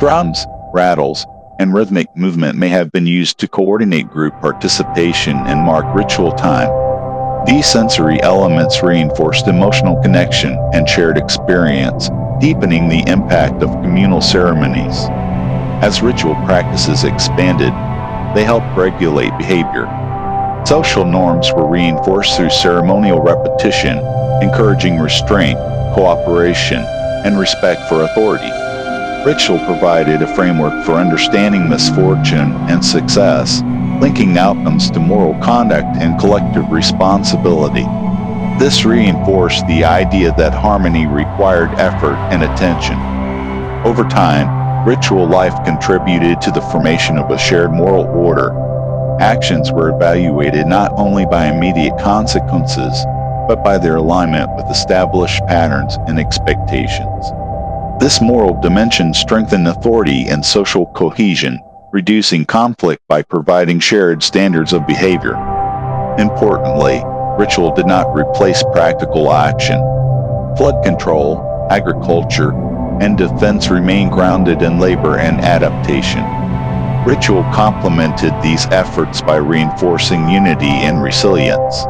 Drums, rattles, and rhythmic movement may have been used to coordinate group participation and mark ritual time. These sensory elements reinforced emotional connection and shared experience, deepening the impact of communal ceremonies. As ritual practices expanded, they helped regulate behavior. Social norms were reinforced through ceremonial repetition, encouraging restraint, cooperation, and respect for authority. Ritual provided a framework for understanding misfortune and success, linking outcomes to moral conduct and collective responsibility. This reinforced the idea that harmony required effort and attention. Over time, ritual life contributed to the formation of a shared moral order. Actions were evaluated not only by immediate consequences, but by their alignment with established patterns and expectations. This moral dimension strengthened authority and social cohesion, reducing conflict by providing shared standards of behavior. Importantly, ritual did not replace practical action. Flood control, agriculture, and defense remained grounded in labor and adaptation. Ritual complemented these efforts by reinforcing unity and resilience.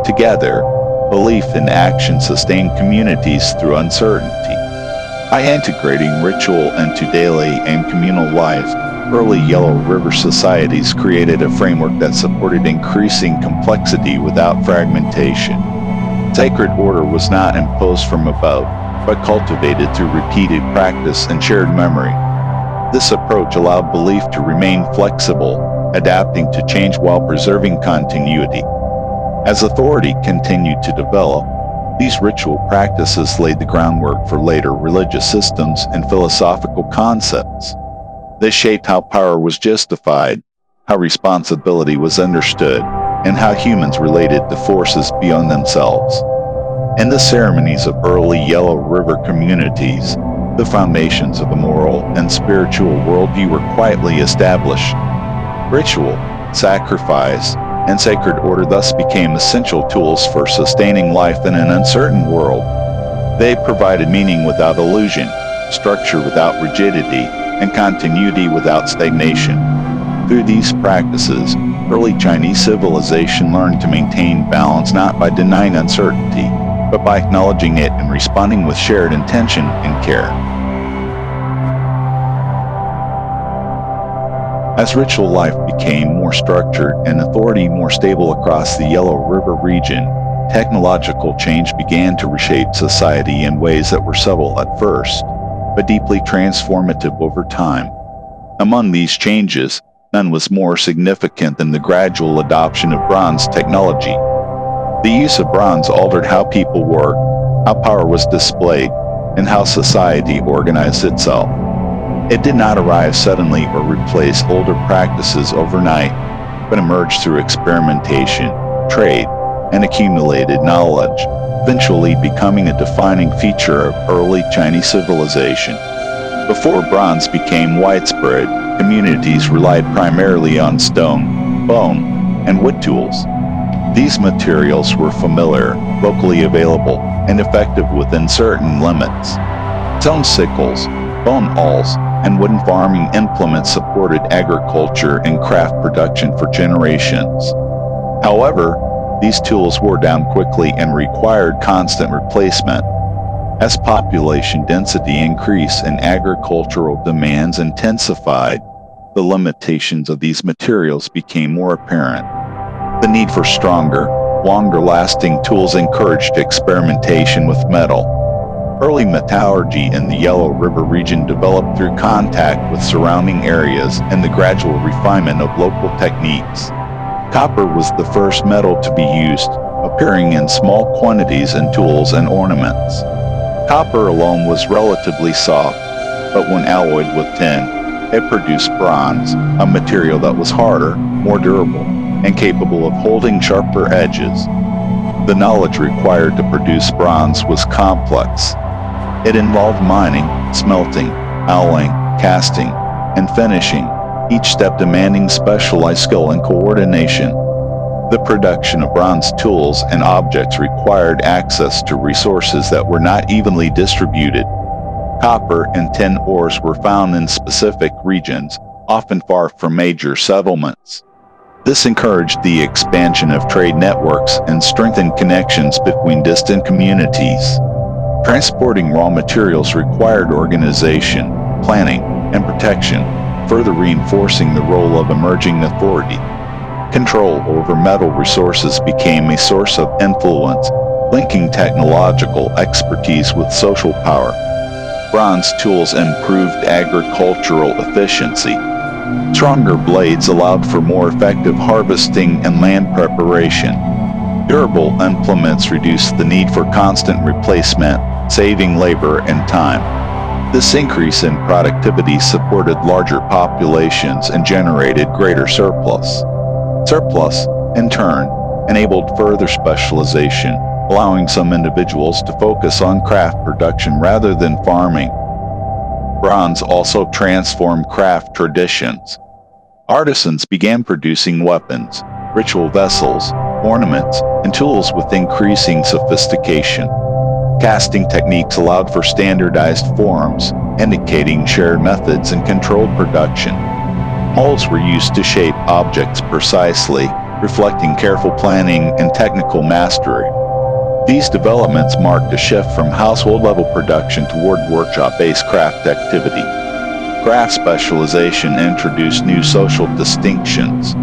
Together, belief and action sustained communities through uncertainty. By integrating ritual into daily and communal life, early Yellow River societies created a framework that supported increasing complexity without fragmentation. Sacred order was not imposed from above, but cultivated through repeated practice and shared memory. This approach allowed belief to remain flexible, adapting to change while preserving continuity. As authority continued to develop, these ritual practices laid the groundwork for later religious systems and philosophical concepts. They shaped how power was justified, how responsibility was understood, and how humans related to forces beyond themselves. In the ceremonies of early Yellow River communities, the foundations of a moral and spiritual worldview were quietly established. Ritual, sacrifice, and sacred order thus became essential tools for sustaining life in an uncertain world. They provided meaning without illusion, structure without rigidity, and continuity without stagnation. Through these practices, early Chinese civilization learned to maintain balance not by denying uncertainty, but by acknowledging it and responding with shared intention and care. As ritual life became more structured and authority more stable across the Yellow River region, technological change began to reshape society in ways that were subtle at first, but deeply transformative over time. Among these changes, none was more significant than the gradual adoption of bronze technology. The use of bronze altered how people worked, how power was displayed, and how society organized itself. It did not arrive suddenly or replace older practices overnight, but emerged through experimentation, trade, and accumulated knowledge, eventually becoming a defining feature of early Chinese civilization. Before bronze became widespread, communities relied primarily on stone, bone, and wood tools. These materials were familiar, locally available, and effective within certain limits. Stone sickles, bone awls, and wooden farming implements supported agriculture and craft production for generations. However, these tools wore down quickly and required constant replacement. As population density increased and agricultural demands intensified, the limitations of these materials became more apparent. The need for stronger, longer-lasting tools encouraged experimentation with metal. Early metallurgy in the Yellow River region developed through contact with surrounding areas and the gradual refinement of local techniques. Copper was the first metal to be used, appearing in small quantities in tools and ornaments. Copper alone was relatively soft, but when alloyed with tin, it produced bronze, a material that was harder, more durable, and capable of holding sharper edges. The knowledge required to produce bronze was complex. It involved mining, smelting, alloying, casting, and finishing, each step demanding specialized skill and coordination. The production of bronze tools and objects required access to resources that were not evenly distributed. Copper and tin ores were found in specific regions, often far from major settlements. This encouraged the expansion of trade networks and strengthened connections between distant communities. Transporting raw materials required organization, planning, and protection, further reinforcing the role of emerging authority. Control over metal resources became a source of influence, linking technological expertise with social power. Bronze tools improved agricultural efficiency. Stronger blades allowed for more effective harvesting and land preparation. Durable implements reduced the need for constant replacement, saving labor and time. This increase in productivity supported larger populations and generated greater surplus. Surplus, in turn, enabled further specialization, allowing some individuals to focus on craft production rather than farming. Bronze also transformed craft traditions. Artisans began producing weapons, ritual vessels, ornaments, and tools with increasing sophistication. Casting techniques allowed for standardized forms, indicating shared methods and controlled production. Molds were used to shape objects precisely, reflecting careful planning and technical mastery. These developments marked a shift from household-level production toward workshop-based craft activity. Craft specialization introduced new social distinctions.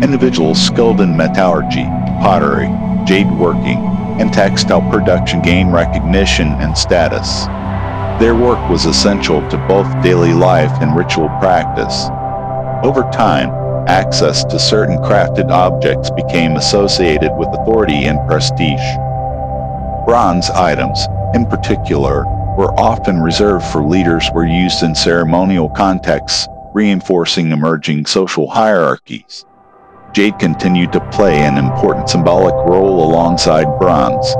Individuals skilled in metallurgy, pottery, jade working, and textile production gained recognition and status. Their work was essential to both daily life and ritual practice. Over time, access to certain crafted objects became associated with authority and prestige. Bronze items, in particular, were often reserved for leaders or used in ceremonial contexts, reinforcing emerging social hierarchies. Jade continued to play an important symbolic role alongside bronze.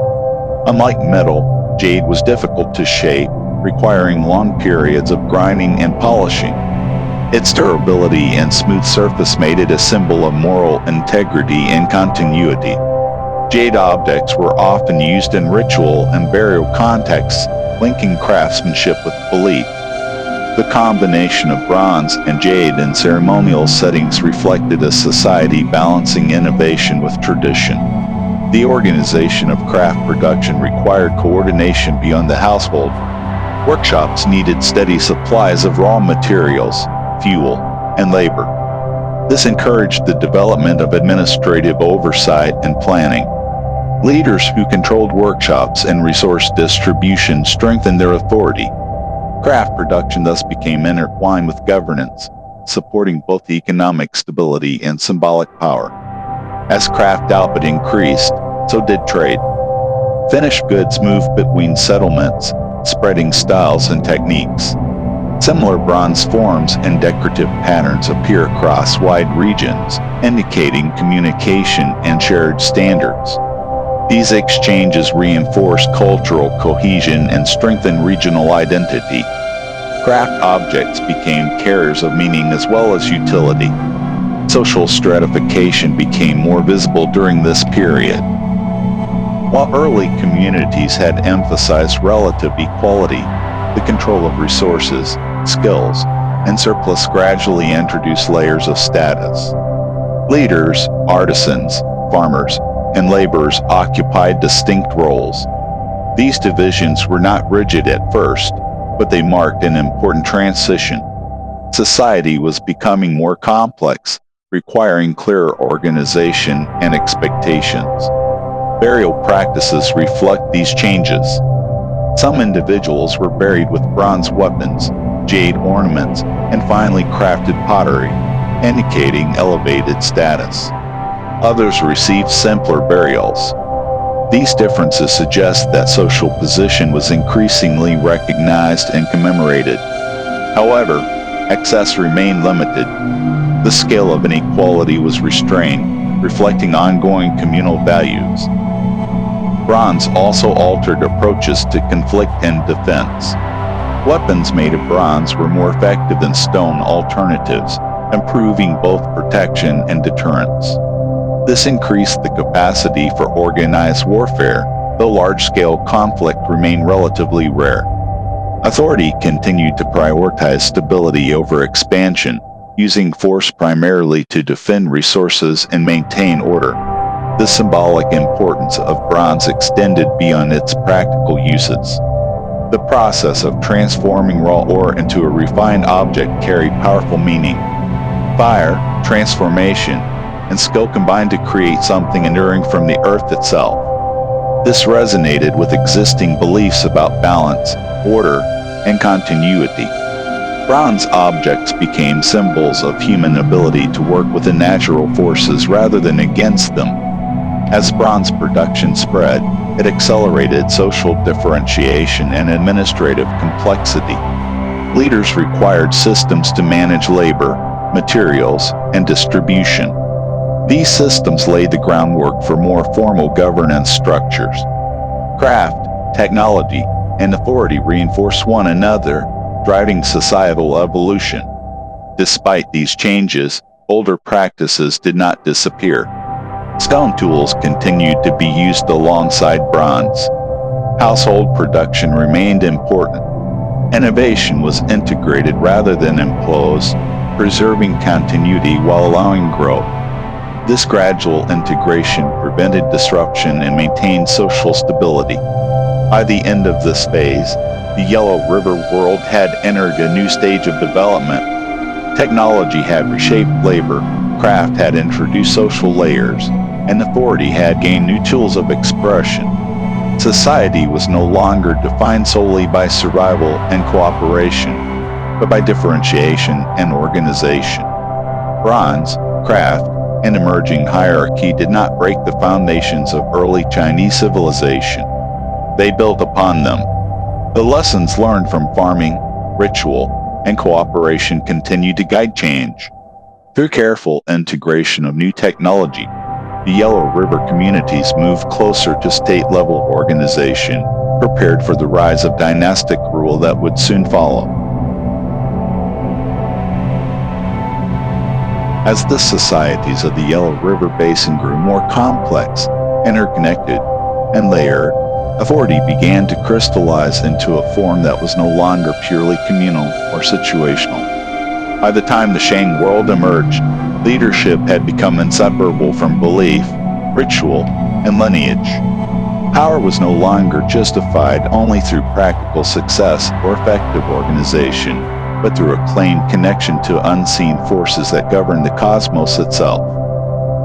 Unlike metal, jade was difficult to shape, requiring long periods of grinding and polishing. Its durability and smooth surface made it a symbol of moral integrity and continuity. Jade objects were often used in ritual and burial contexts, linking craftsmanship with belief. The combination of bronze and jade in ceremonial settings reflected a society balancing innovation with tradition. The organization of craft production required coordination beyond the household. Workshops needed steady supplies of raw materials, fuel, and labor. This encouraged the development of administrative oversight and planning. Leaders who controlled workshops and resource distribution strengthened their authority. Craft production thus became intertwined with governance, supporting both economic stability and symbolic power. As craft output increased, so did trade. Finished goods moved between settlements, spreading styles and techniques. Similar bronze forms and decorative patterns appear across wide regions, indicating communication and shared standards. These exchanges reinforce cultural cohesion and strengthen regional identity. Craft objects became carriers of meaning as well as utility. Social stratification became more visible during this period. While early communities had emphasized relative equality, the control of resources, skills, and surplus gradually introduced layers of status. Leaders, artisans, farmers, and laborers occupied distinct roles. These divisions were not rigid at first, but they marked an important transition. Society was becoming more complex, requiring clearer organization and expectations. Burial practices reflect these changes. Some individuals were buried with bronze weapons, jade ornaments, and finely crafted pottery, indicating elevated status. Others received simpler burials. These differences suggest that social position was increasingly recognized and commemorated. However, access remained limited. The scale of inequality was restrained, reflecting ongoing communal values. Bronze also altered approaches to conflict and defense. Weapons made of bronze were more effective than stone alternatives, improving both protection and deterrence. This increased the capacity for organized warfare, though large-scale conflict remained relatively rare. Authority continued to prioritize stability over expansion, using force primarily to defend resources and maintain order. The symbolic importance of bronze extended beyond its practical uses. The process of transforming raw ore into a refined object carried powerful meaning. Fire, transformation, and skill combined to create something enduring from the earth itself. This resonated with existing beliefs about balance, order, and continuity. Bronze objects became symbols of human ability to work within natural forces rather than against them. As bronze production spread, it accelerated social differentiation and administrative complexity. Leaders required systems to manage labor, materials, and distribution. These systems laid the groundwork for more formal governance structures. Craft, technology, and authority reinforce one another, driving societal evolution. Despite these changes, older practices did not disappear. Stone tools continued to be used alongside bronze. Household production remained important. Innovation was integrated rather than imposed, preserving continuity while allowing growth. This gradual integration prevented disruption and maintained social stability. By the end of this phase, the Yellow River world had entered a new stage of development. Technology had reshaped labor, craft had introduced social layers, and authority had gained new tools of expression. Society was no longer defined solely by survival and cooperation, but by differentiation and organization. Bronze, craft, and emerging hierarchy did not break the foundations of early Chinese civilization. They built upon them. The lessons learned from farming, ritual, and cooperation continued to guide change. Through careful integration of new technology, the Yellow River communities moved closer to state-level organization, prepared for the rise of dynastic rule that would soon follow. As the societies of the Yellow River Basin grew more complex, interconnected, and layered, authority began to crystallize into a form that was no longer purely communal or situational. By the time the Shang world emerged, leadership had become inseparable from belief, ritual, and lineage. Power was no longer justified only through practical success or effective organization, but through a claimed connection to unseen forces that govern the cosmos itself.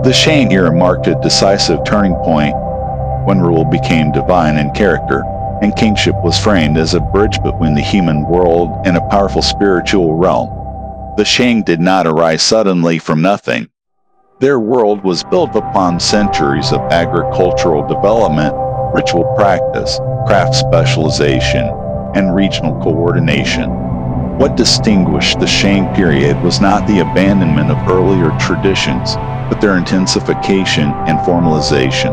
The Shang era marked a decisive turning point when rule became divine in character, and kingship was framed as a bridge between the human world and a powerful spiritual realm. The Shang did not arise suddenly from nothing. Their world was built upon centuries of agricultural development, ritual practice, craft specialization, and regional coordination. What distinguished the Shang period was not the abandonment of earlier traditions, but their intensification and formalization.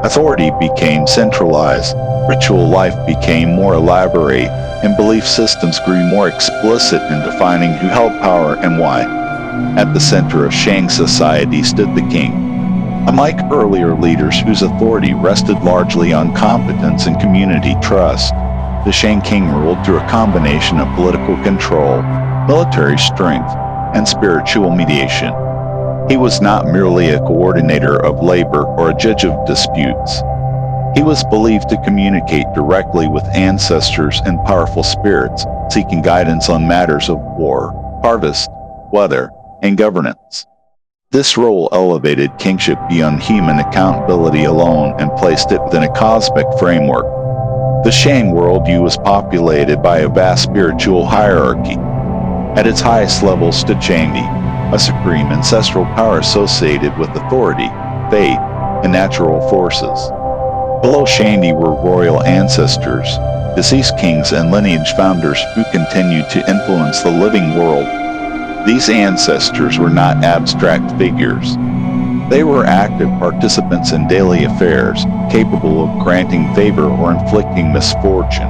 Authority became centralized, ritual life became more elaborate, and belief systems grew more explicit in defining who held power and why. At the center of Shang society stood the king. Unlike earlier leaders whose authority rested largely on competence and community trust, the Shang king ruled through a combination of political control, military strength, and spiritual mediation. He was not merely a coordinator of labor or a judge of disputes. He was believed to communicate directly with ancestors and powerful spirits, seeking guidance on matters of war, harvest, weather, and governance. This role elevated kingship beyond human accountability alone and placed it within a cosmic framework. The Shang worldview was populated by a vast spiritual hierarchy. At its highest level stood Shangdi, a supreme ancestral power associated with authority, fate, and natural forces. Below Shangdi were royal ancestors, deceased kings and lineage founders who continued to influence the living world. These ancestors were not abstract figures. They were active participants in daily affairs, capable of granting favor or inflicting misfortune.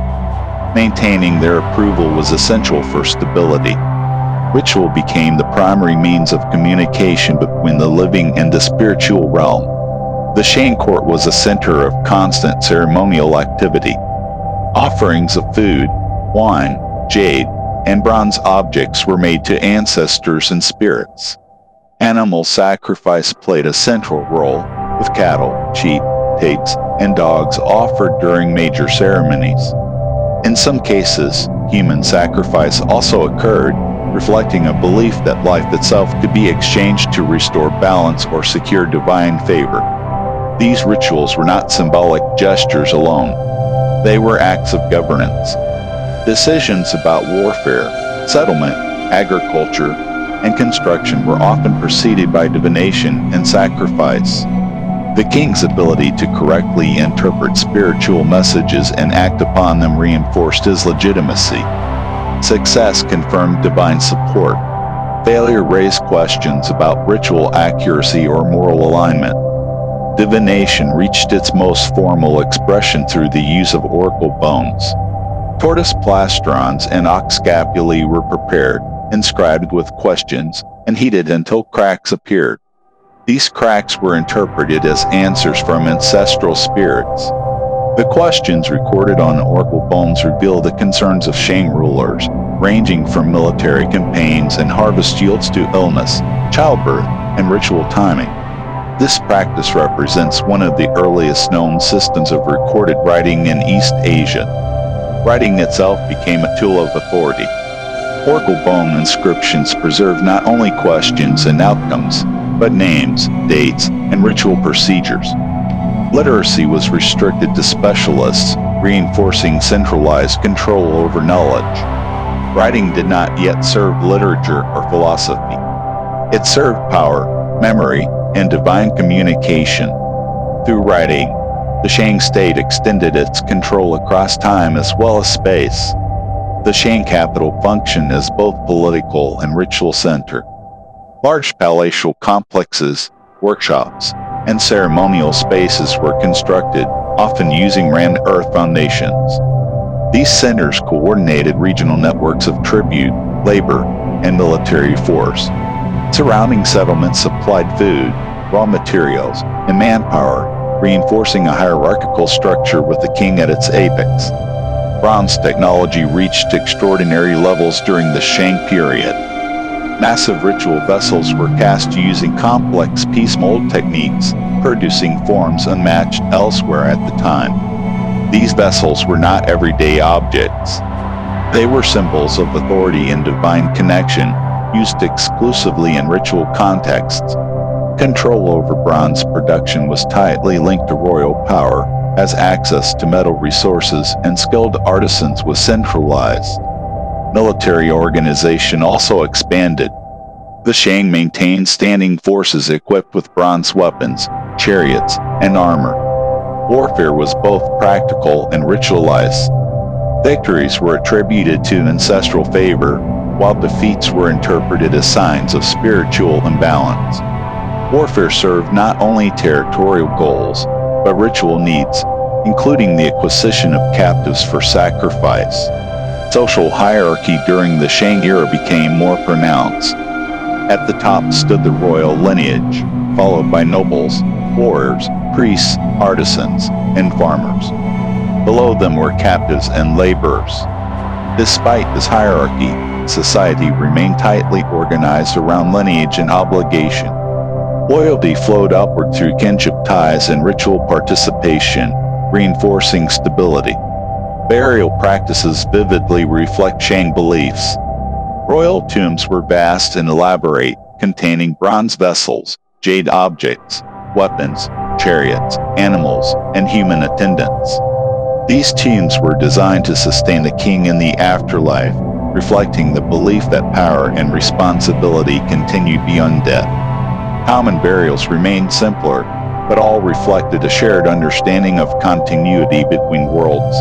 Maintaining their approval was essential for stability. Ritual became the primary means of communication between the living and the spiritual realm. The Shang court was a center of constant ceremonial activity. Offerings of food, wine, jade, and bronze objects were made to ancestors and spirits. Animal sacrifice played a central role, with cattle, sheep, pigs, and dogs offered during major ceremonies. In some cases, human sacrifice also occurred, reflecting a belief that life itself could be exchanged to restore balance or secure divine favor. These rituals were not symbolic gestures alone. They were acts of governance. Decisions about warfare, settlement, agriculture, and construction were often preceded by divination and sacrifice. The king's ability to correctly interpret spiritual messages and act upon them reinforced his legitimacy. Success confirmed divine support. Failure raised questions about ritual accuracy or moral alignment. Divination reached its most formal expression through the use of oracle bones. Tortoise plastrons and ox scapulae were prepared, inscribed with questions, and heated until cracks appeared. These cracks were interpreted as answers from ancestral spirits. The questions recorded on oracle bones reveal the concerns of Shang rulers, ranging from military campaigns and harvest yields to illness, childbirth, and ritual timing. This practice represents one of the earliest known systems of recorded writing in East Asia. Writing itself became a tool of authority. Oracle bone inscriptions preserve not only questions and outcomes, but names, dates, and ritual procedures. Literacy was restricted to specialists, reinforcing centralized control over knowledge. Writing did not yet serve literature or philosophy. It served power, memory, and divine communication. Through writing, the Shang state extended its control across time as well as space. The Shang capital functioned as both political and ritual center. Large palatial complexes, workshops, and ceremonial spaces were constructed, often using rammed earth foundations. These centers coordinated regional networks of tribute, labor, and military force. Surrounding settlements supplied food, raw materials, and manpower, reinforcing a hierarchical structure with the king at its apex. Bronze technology reached extraordinary levels during the Shang period. Massive ritual vessels were cast using complex piece mold techniques, producing forms unmatched elsewhere at the time. These vessels were not everyday objects. They were symbols of authority and divine connection, used exclusively in ritual contexts. Control over bronze production was tightly linked to royal power, as access to metal resources and skilled artisans was centralized. Military organization also expanded. The Shang maintained standing forces equipped with bronze weapons, chariots, and armor. Warfare was both practical and ritualized. Victories were attributed to ancestral favor, while defeats were interpreted as signs of spiritual imbalance. Warfare served not only territorial goals, but ritual needs, including the acquisition of captives for sacrifice. Social hierarchy during the Shang era became more pronounced. At the top stood the royal lineage, followed by nobles, warriors, priests, artisans, and farmers. Below them were captives and laborers. Despite this hierarchy, society remained tightly organized around lineage and obligation. Loyalty flowed upward through kinship ties and ritual participation, reinforcing stability. Burial practices vividly reflect Shang beliefs. Royal tombs were vast and elaborate, containing bronze vessels, jade objects, weapons, chariots, animals, and human attendants. These tombs were designed to sustain the king in the afterlife, reflecting the belief that power and responsibility continued beyond death. Common burials remained simpler, but all reflected a shared understanding of continuity between worlds.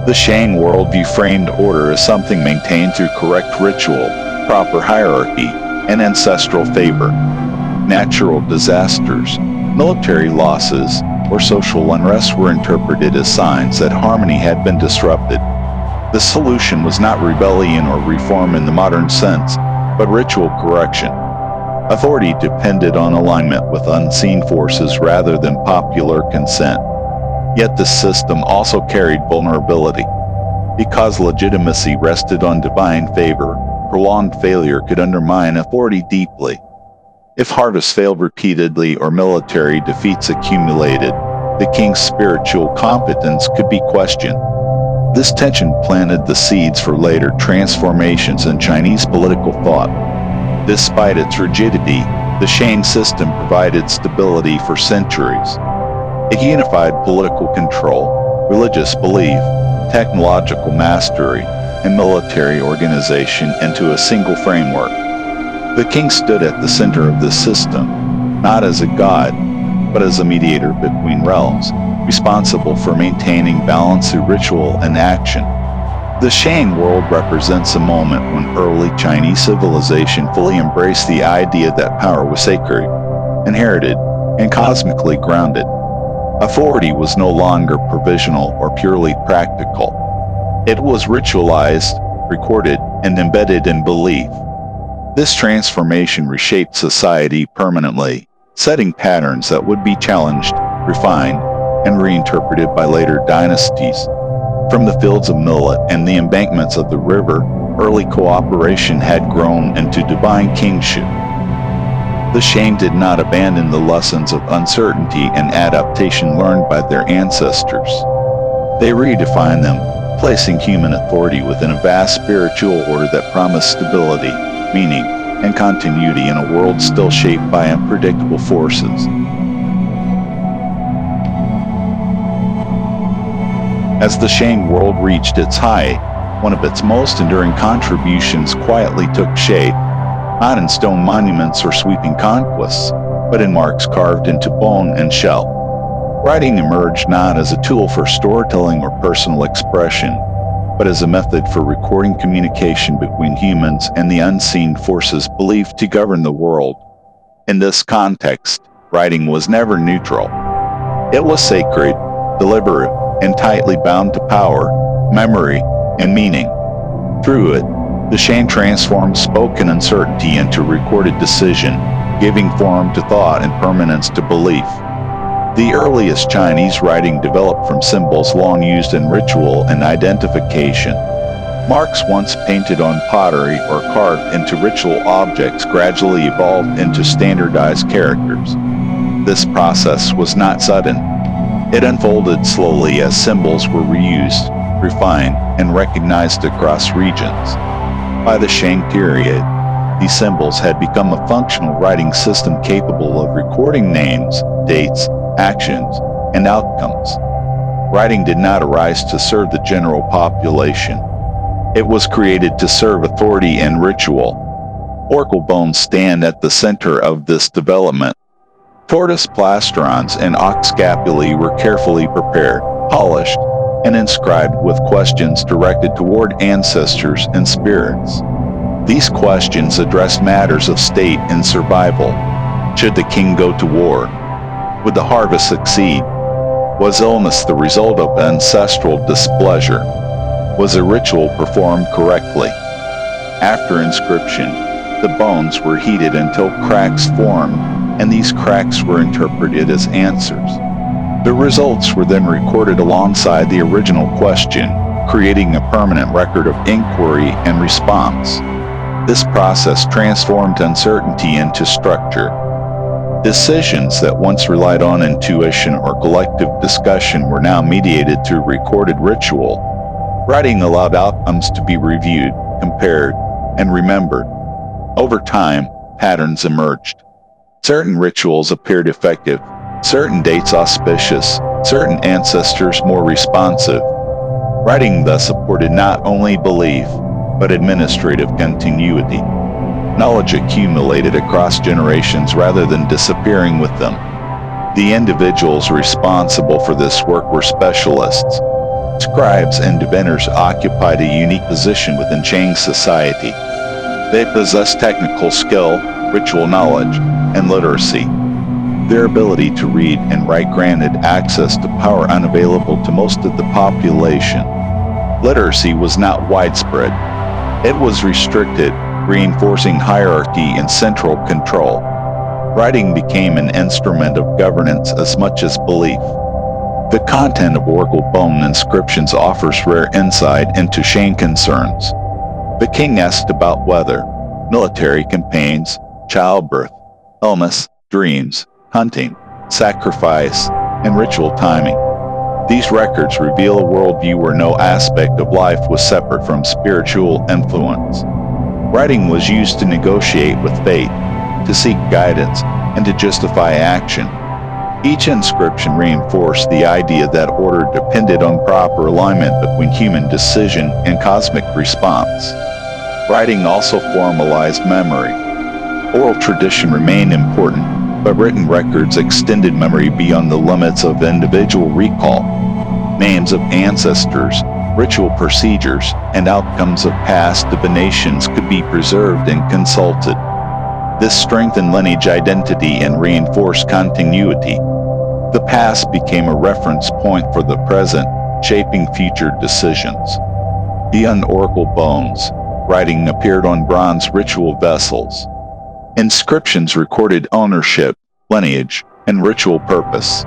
The Shang worldview framed order as something maintained through correct ritual, proper hierarchy, and ancestral favor. Natural disasters, military losses, or social unrest were interpreted as signs that harmony had been disrupted. The solution was not rebellion or reform in the modern sense, but ritual correction. Authority depended on alignment with unseen forces rather than popular consent. Yet this system also carried vulnerability. Because legitimacy rested on divine favor, prolonged failure could undermine authority deeply. If harvests failed repeatedly or military defeats accumulated, the king's spiritual competence could be questioned. This tension planted the seeds for later transformations in Chinese political thought. Despite its rigidity, the Shang system provided stability for centuries. It unified political control, religious belief, technological mastery, and military organization into a single framework. The king stood at the center of this system, not as a god, but as a mediator between realms, responsible for maintaining balance through ritual and action. The Shang world represents a moment when early Chinese civilization fully embraced the idea that power was sacred, inherited, and cosmically grounded. Authority was no longer provisional or purely practical. It was ritualized, recorded, and embedded in belief. This transformation reshaped society permanently, setting patterns that would be challenged, refined, and reinterpreted by later dynasties. From the fields of millet and the embankments of the river, early cooperation had grown into divine kingship. The Shang did not abandon the lessons of uncertainty and adaptation learned by their ancestors. They redefined them, placing human authority within a vast spiritual order that promised stability, meaning, and continuity in a world still shaped by unpredictable forces. As the Shang world reached its height, one of its most enduring contributions quietly took shape, not in stone monuments or sweeping conquests, but in marks carved into bone and shell. Writing emerged not as a tool for storytelling or personal expression, but as a method for recording communication between humans and the unseen forces believed to govern the world. In this context, writing was never neutral. It was sacred, deliberate, and tightly bound to power, memory, and meaning. Through it, the Shang transformed spoken uncertainty into recorded decision, giving form to thought and permanence to belief. The earliest Chinese writing developed from symbols long used in ritual and identification. Marks once painted on pottery or carved into ritual objects gradually evolved into standardized characters. This process was not sudden. It unfolded slowly as symbols were reused, refined, and recognized across regions. By the Shang period, these symbols had become a functional writing system capable of recording names, dates, actions, and outcomes. Writing did not arise to serve the general population. It was created to serve authority and ritual. Oracle bones stand at the center of this development. Tortoise plastrons and ox scapulae were carefully prepared, polished, and inscribed with questions directed toward ancestors and spirits. These questions addressed matters of state and survival. Should the king go to war? Would the harvest succeed? Was illness the result of ancestral displeasure? Was a ritual performed correctly? After inscription, the bones were heated until cracks formed, and these cracks were interpreted as answers. The results were then recorded alongside the original question, creating a permanent record of inquiry and response. This process transformed uncertainty into structure. Decisions that once relied on intuition or collective discussion were now mediated through recorded ritual. Writing allowed outcomes to be reviewed, compared, and remembered. Over time, patterns emerged. Certain rituals appeared effective, certain dates auspicious, certain ancestors more responsive. Writing thus supported not only belief, but administrative continuity. Knowledge accumulated across generations rather than disappearing with them. The individuals responsible for this work were specialists. Scribes and diviners occupied a unique position within Shang society. They possessed technical skill, ritual knowledge, and literacy. Their ability to read and write granted access to power unavailable to most of the population. Literacy was not widespread. It was restricted, reinforcing hierarchy and central control. Writing became an instrument of governance as much as belief. The content of oracle bone inscriptions offers rare insight into Shang concerns. The king asked about weather, military campaigns, childbirth, illness, dreams, hunting, sacrifice, and ritual timing. These records reveal a worldview where no aspect of life was separate from spiritual influence. Writing was used to negotiate with fate, to seek guidance, and to justify action. Each inscription reinforced the idea that order depended on proper alignment between human decision and cosmic response. Writing also formalized memory. Oral tradition remained important, but written records extended memory beyond the limits of individual recall. Names of ancestors, ritual procedures, and outcomes of past divinations could be preserved and consulted. This strengthened lineage identity and reinforced continuity. The past became a reference point for the present, shaping future decisions. Beyond oracle bones, writing appeared on bronze ritual vessels. Inscriptions recorded ownership, lineage, and ritual purpose.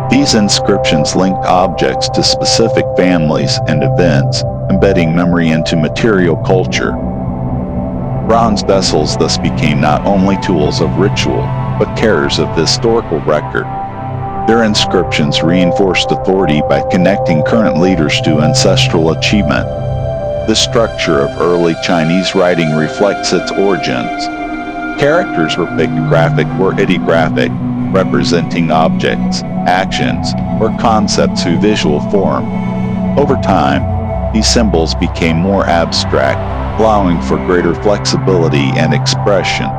These inscriptions linked objects to specific families and events, embedding memory into material culture. Bronze vessels thus became not only tools of ritual, but carriers of historical record. Their inscriptions reinforced authority by connecting current leaders to ancestral achievement. The structure of early Chinese writing reflects its origins. Characters were pictographic or ideographic, representing objects, actions, or concepts through visual form. Over time, these symbols became more abstract, allowing for greater flexibility and expression.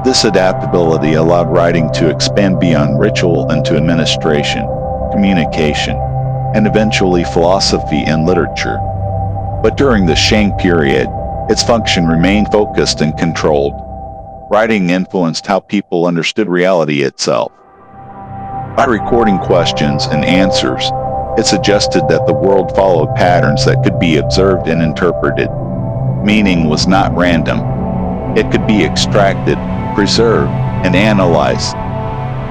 This adaptability allowed writing to expand beyond ritual into administration, communication, and eventually philosophy and literature. But during the Shang period, its function remained focused and controlled. Writing influenced how people understood reality itself. By recording questions and answers, it suggested that the world followed patterns that could be observed and interpreted. Meaning was not random. It could be extracted, preserved, and analyzed.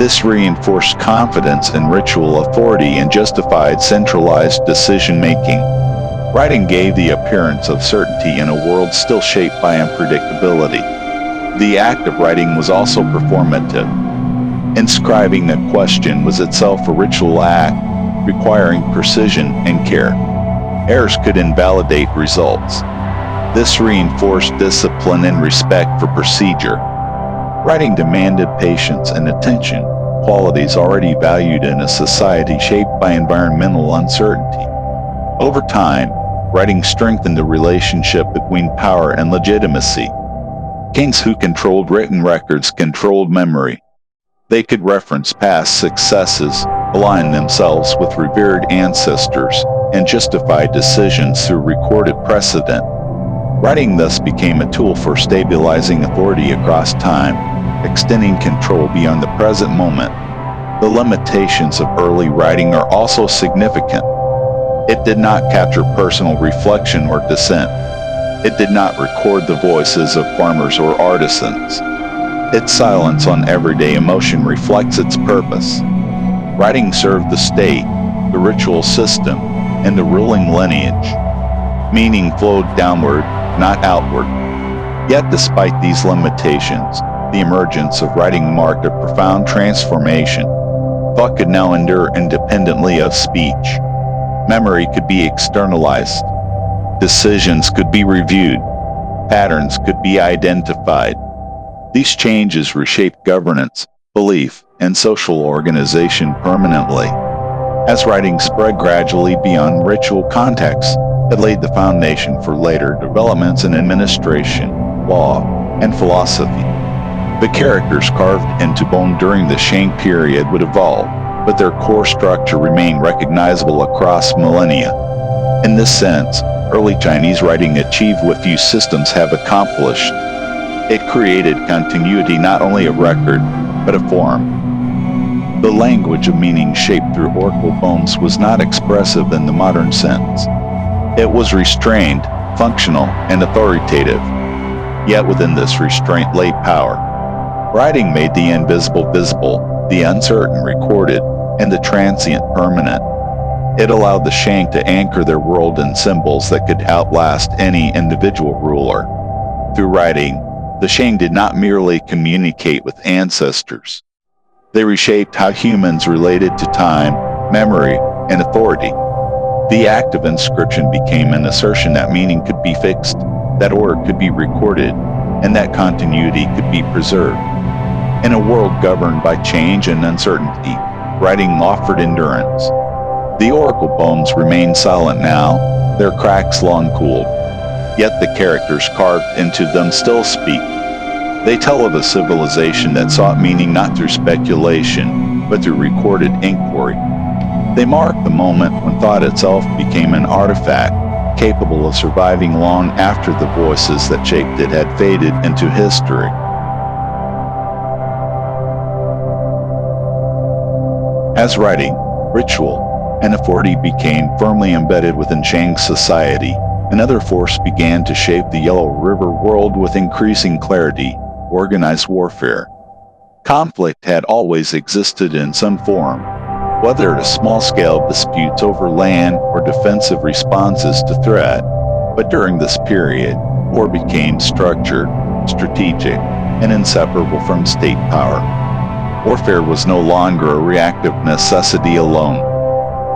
This reinforced confidence in ritual authority and justified centralized decision-making. Writing gave the appearance of certainty in a world still shaped by unpredictability. The act of writing was also performative. Inscribing a question was itself a ritual act, requiring precision and care. Errors could invalidate results. This reinforced discipline and respect for procedure. Writing demanded patience and attention, qualities already valued in a society shaped by environmental uncertainty. Over time, writing strengthened the relationship between power and legitimacy. Kings who controlled written records controlled memory. They could reference past successes, align themselves with revered ancestors, and justify decisions through recorded precedent. Writing thus became a tool for stabilizing authority across time, extending control beyond the present moment. The limitations of early writing are also significant. It did not capture personal reflection or dissent. It did not record the voices of farmers or artisans. Its silence on everyday emotion reflects its purpose. Writing served the state, the ritual system, and the ruling lineage. Meaning flowed downward, not outward. Yet despite these limitations, the emergence of writing marked a profound transformation. Thought could now endure independently of speech. Memory could be externalized. Decisions could be reviewed. Patterns could be identified. These changes reshaped governance, belief, and social organization permanently. As writing spread gradually beyond ritual contexts, it laid the foundation for later developments in administration, law, and philosophy. The characters carved into bone during the Shang period would evolve, but their core structure remained recognizable across millennia. In this sense, early Chinese writing achieved what few systems have accomplished. It created continuity not only of record, but of form. The language of meaning shaped through oracle bones was not expressive in the modern sense. It was restrained, functional, and authoritative. Yet within this restraint lay power. Writing made the invisible visible, the uncertain recorded, and the transient permanent. It allowed the Shang to anchor their world in symbols that could outlast any individual ruler. Through writing, the Shang did not merely communicate with ancestors. They reshaped how humans related to time, memory, and authority. The act of inscription became an assertion that meaning could be fixed, that order could be recorded, and that continuity could be preserved. In a world governed by change and uncertainty, writing offered endurance. The oracle bones remain silent now, their cracks long cooled, yet the characters carved into them still speak. They tell of a civilization that sought meaning not through speculation, but through recorded inquiry. They mark the moment when thought itself became an artifact, capable of surviving long after the voices that shaped it had faded into history. As writing, ritual, and authority became firmly embedded within Shang society, another force began to shape the Yellow River world with increasing clarity: organized warfare. Conflict had always existed in some form, whether it small-scale disputes over land or defensive responses to threat. But during this period, war became structured, strategic, and inseparable from state power. Warfare was no longer a reactive necessity alone.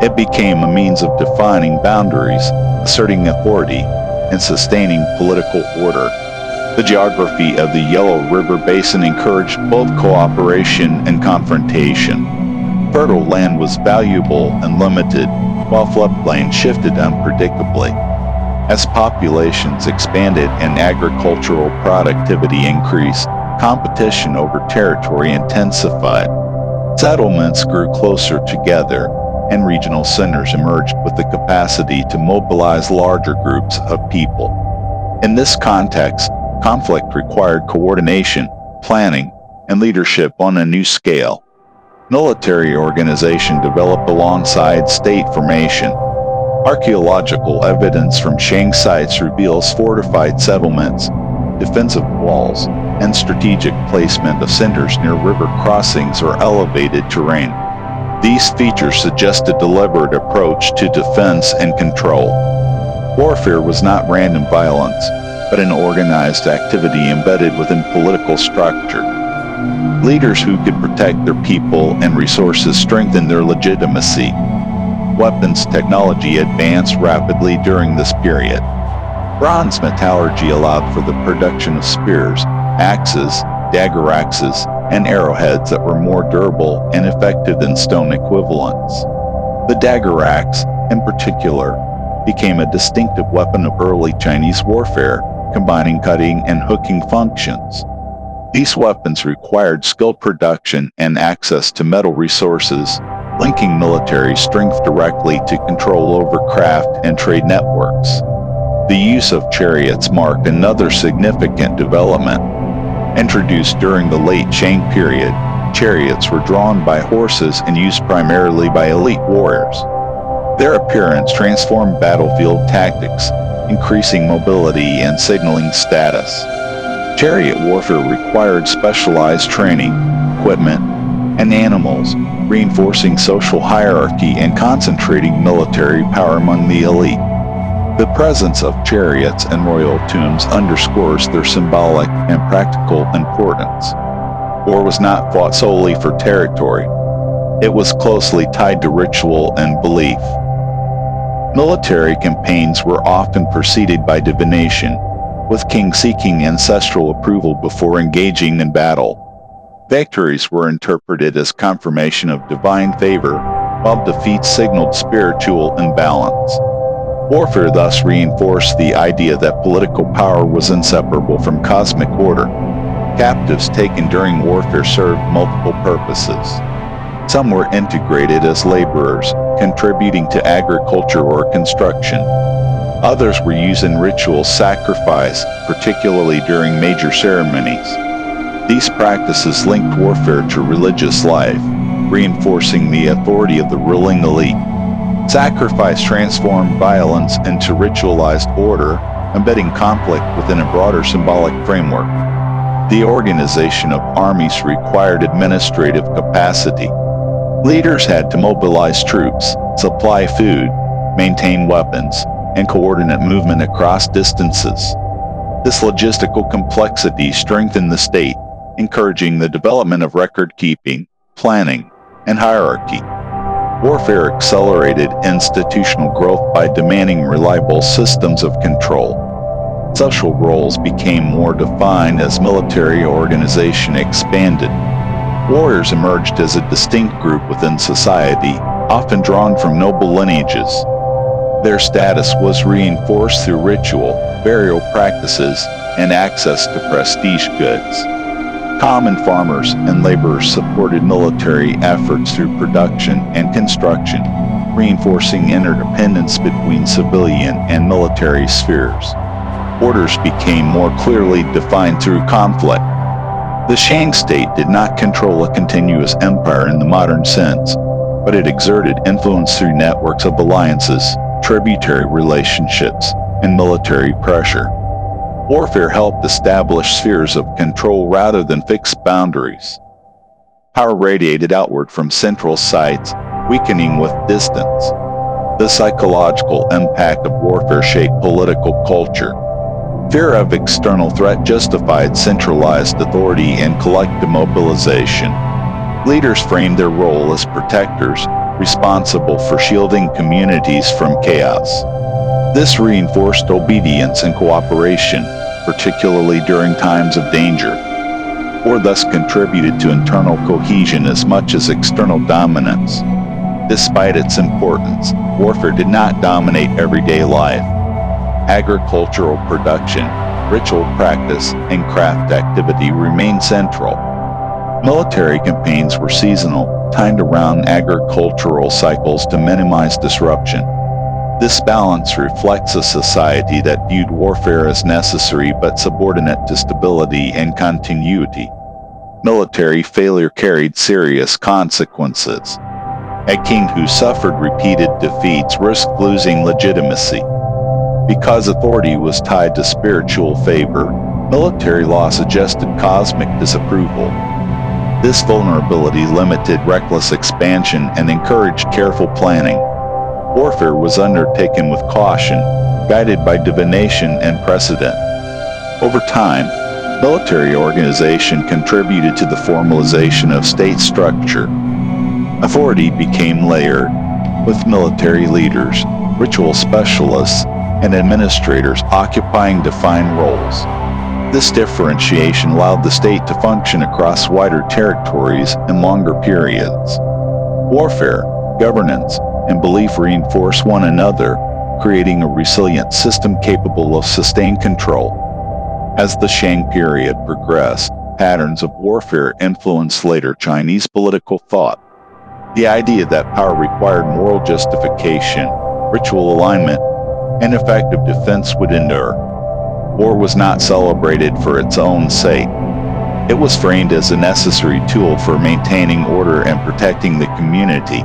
It became a means of defining boundaries, asserting authority, and sustaining political order. The geography of the Yellow River Basin encouraged both cooperation and confrontation. Fertile land was valuable and limited, while floodplains shifted unpredictably. As populations expanded and agricultural productivity increased, competition over territory intensified. Settlements grew closer together, and regional centers emerged with the capacity to mobilize larger groups of people. In this context, conflict required coordination, planning, and leadership on a new scale. Military organization developed alongside state formation. Archaeological evidence from Shang sites reveals fortified settlements, defensive walls, and strategic placement of centers near river crossings or elevated terrain. These features suggest a deliberate approach to defense and control. Warfare was not random violence, but an organized activity embedded within political structure. Leaders who could protect their people and resources strengthened their legitimacy. Weapons technology advanced rapidly during this period. Bronze metallurgy allowed for the production of spears, axes, dagger axes, and arrowheads that were more durable and effective than stone equivalents. The dagger axe, in particular, became a distinctive weapon of early Chinese warfare, combining cutting and hooking functions. These weapons required skilled production and access to metal resources, linking military strength directly to control over craft and trade networks. The use of chariots marked another significant development. Introduced during the late Shang period, chariots were drawn by horses and used primarily by elite warriors. Their appearance transformed battlefield tactics, increasing mobility and signaling status. Chariot warfare required specialized training, equipment, and animals, reinforcing social hierarchy and concentrating military power among the elite. The presence of chariots and royal tombs underscores their symbolic and practical importance. War was not fought solely for territory. It was closely tied to ritual and belief. Military campaigns were often preceded by divination, with kings seeking ancestral approval before engaging in battle. Victories were interpreted as confirmation of divine favor, while defeats signaled spiritual imbalance. Warfare thus reinforced the idea that political power was inseparable from cosmic order. Captives taken during warfare served multiple purposes. Some were integrated as laborers, contributing to agriculture or construction. Others were used in ritual sacrifice, particularly during major ceremonies. These practices linked warfare to religious life, reinforcing the authority of the ruling elite. Sacrifice transformed violence into ritualized order, embedding conflict within a broader symbolic framework. The organization of armies required administrative capacity. Leaders had to mobilize troops, supply food, maintain weapons, and coordinate movement across distances. This logistical complexity strengthened the state, encouraging the development of record-keeping, planning, and hierarchy. Warfare accelerated institutional growth by demanding reliable systems of control. Social roles became more defined as military organization expanded. Warriors emerged as a distinct group within society, often drawn from noble lineages. Their status was reinforced through ritual, burial practices, and access to prestige goods. Common farmers and laborers supported military efforts through production and construction, reinforcing interdependence between civilian and military spheres. Borders became more clearly defined through conflict. The Shang state did not control a continuous empire in the modern sense, but it exerted influence through networks of alliances, tributary relationships, and military pressure. Warfare helped establish spheres of control rather than fixed boundaries. Power radiated outward from central sites, weakening with distance. The psychological impact of warfare shaped political culture. Fear of external threat justified centralized authority and collective mobilization. Leaders framed their role as protectors, responsible for shielding communities from chaos. This reinforced obedience and cooperation, particularly during times of danger, or thus contributed to internal cohesion as much as external dominance. Despite its importance, warfare did not dominate everyday life. Agricultural production, ritual practice, and craft activity remained central. Military campaigns were seasonal, timed around agricultural cycles to minimize disruption. This balance reflects a society that viewed warfare as necessary but subordinate to stability and continuity. Military failure carried serious consequences. A king who suffered repeated defeats risked losing legitimacy. Because authority was tied to spiritual favor, military law suggested cosmic disapproval. This vulnerability limited reckless expansion and encouraged careful planning. Warfare was undertaken with caution, guided by divination and precedent. Over time, military organization contributed to the formalization of state structure. Authority became layered, with military leaders, ritual specialists, and administrators occupying defined roles. This differentiation allowed the state to function across wider territories and longer periods. Warfare, governance, and belief reinforce one another, creating a resilient system capable of sustained control. As the Shang period progressed, patterns of warfare influenced later Chinese political thought. The idea that power required moral justification, ritual alignment, and effective defense would endure. War was not celebrated for its own sake. It was framed as a necessary tool for maintaining order and protecting the community.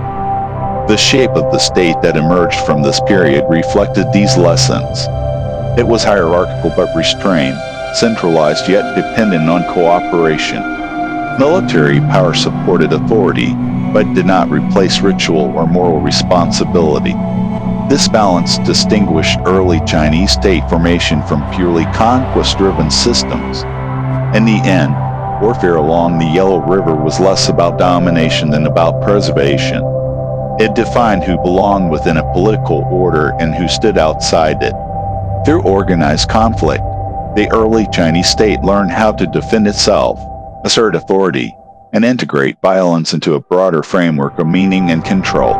The shape of the state that emerged from this period reflected these lessons. It was hierarchical but restrained, centralized yet dependent on cooperation. Military power supported authority, but did not replace ritual or moral responsibility. This balance distinguished early Chinese state formation from purely conquest-driven systems. In the end, warfare along the Yellow River was less about domination than about preservation. It defined who belonged within a political order and who stood outside it. Through organized conflict, the early Chinese state learned how to defend itself, assert authority, and integrate violence into a broader framework of meaning and control.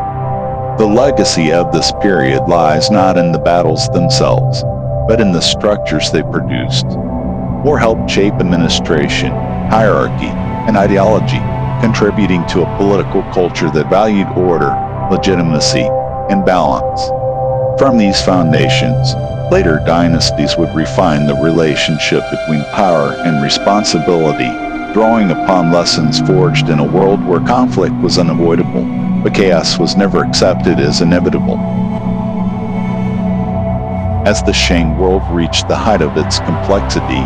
The legacy of this period lies not in the battles themselves, but in the structures they produced. War helped shape administration, hierarchy, and ideology, contributing to a political culture that valued order, legitimacy, and balance. From these foundations, later dynasties would refine the relationship between power and responsibility, drawing upon lessons forged in a world where conflict was unavoidable. but chaos was never accepted as inevitable. As the Shang world reached the height of its complexity,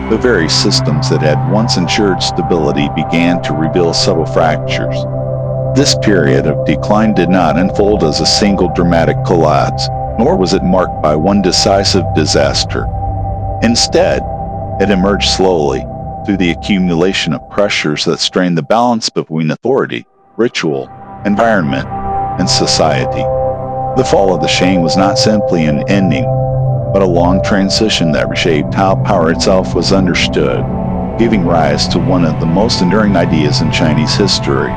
the very systems that had once ensured stability began to reveal subtle fractures. This period of decline did not unfold as a single dramatic collapse, nor was it marked by one decisive disaster. Instead, it emerged slowly through the accumulation of pressures that strained the balance between authority, ritual, environment, and society. The fall of the Shang was not simply an ending, but a long transition that reshaped how power itself was understood, giving rise to one of the most enduring ideas in Chinese history,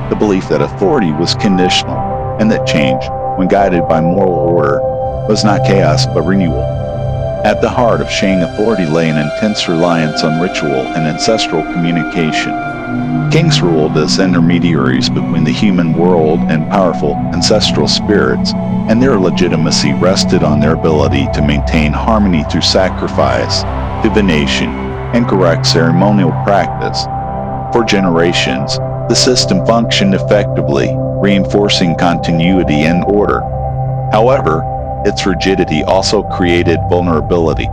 the belief that authority was conditional, and that change, when guided by moral order, was not chaos but renewal. At the heart of Shang authority lay an intense reliance on ritual and ancestral communication. Kings ruled as intermediaries between the human world and powerful ancestral spirits, and their legitimacy rested on their ability to maintain harmony through sacrifice, divination, and correct ceremonial practice. For generations, the system functioned effectively, reinforcing continuity and order. However, its rigidity also created vulnerability.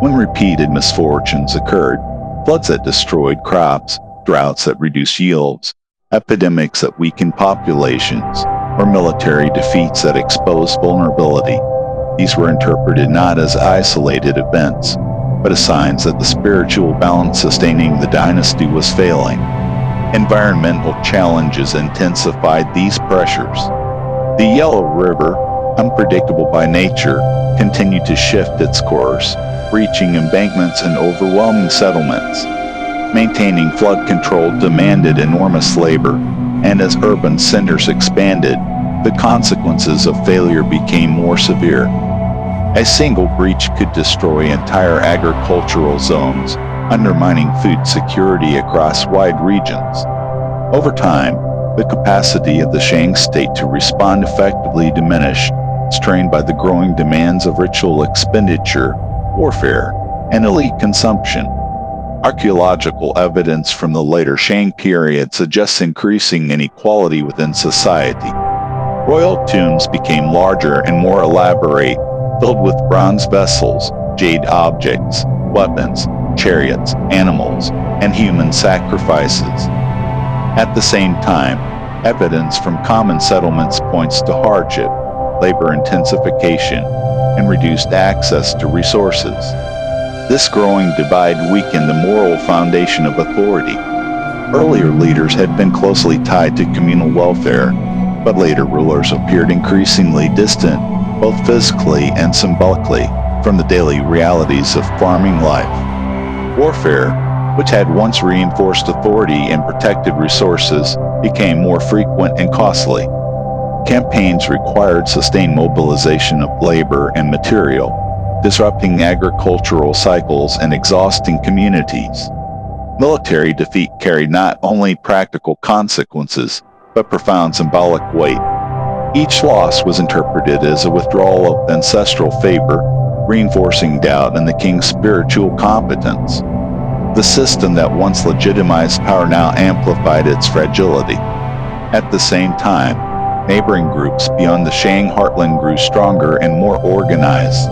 When repeated misfortunes occurred, floods that destroyed crops, droughts that reduced yields, epidemics that weakened populations, or military defeats that exposed vulnerability, these were interpreted not as isolated events, but as signs that the spiritual balance sustaining the dynasty was failing. Environmental challenges intensified these pressures. The Yellow River, unpredictable by nature, continued to shift its course, breaching embankments and overwhelming settlements. Maintaining flood control demanded enormous labor, and as urban centers expanded, the consequences of failure became more severe. A single breach could destroy entire agricultural zones, undermining food security across wide regions. Over time, the capacity of the Shang state to respond effectively diminished, strained by the growing demands of ritual expenditure, warfare, and elite consumption. Archaeological evidence from the later Shang period suggests increasing inequality within society. Royal tombs became larger and more elaborate, filled with bronze vessels, jade objects, weapons, chariots, animals, and human sacrifices. At the same time, evidence from common settlements points to hardship, labor intensification, and reduced access to resources. This growing divide weakened the moral foundation of authority. Earlier leaders had been closely tied to communal welfare, but later rulers appeared increasingly distant, both physically and symbolically, from the daily realities of farming life. Warfare, which had once reinforced authority and protected resources, became more frequent and costly. Campaigns required sustained mobilization of labor and material, disrupting agricultural cycles and exhausting communities. Military defeat carried not only practical consequences, but profound symbolic weight. Each loss was interpreted as a withdrawal of ancestral favor, reinforcing doubt in the king's spiritual competence. The system that once legitimized power now amplified its fragility. At the same time, neighboring groups beyond the Shang heartland grew stronger and more organized.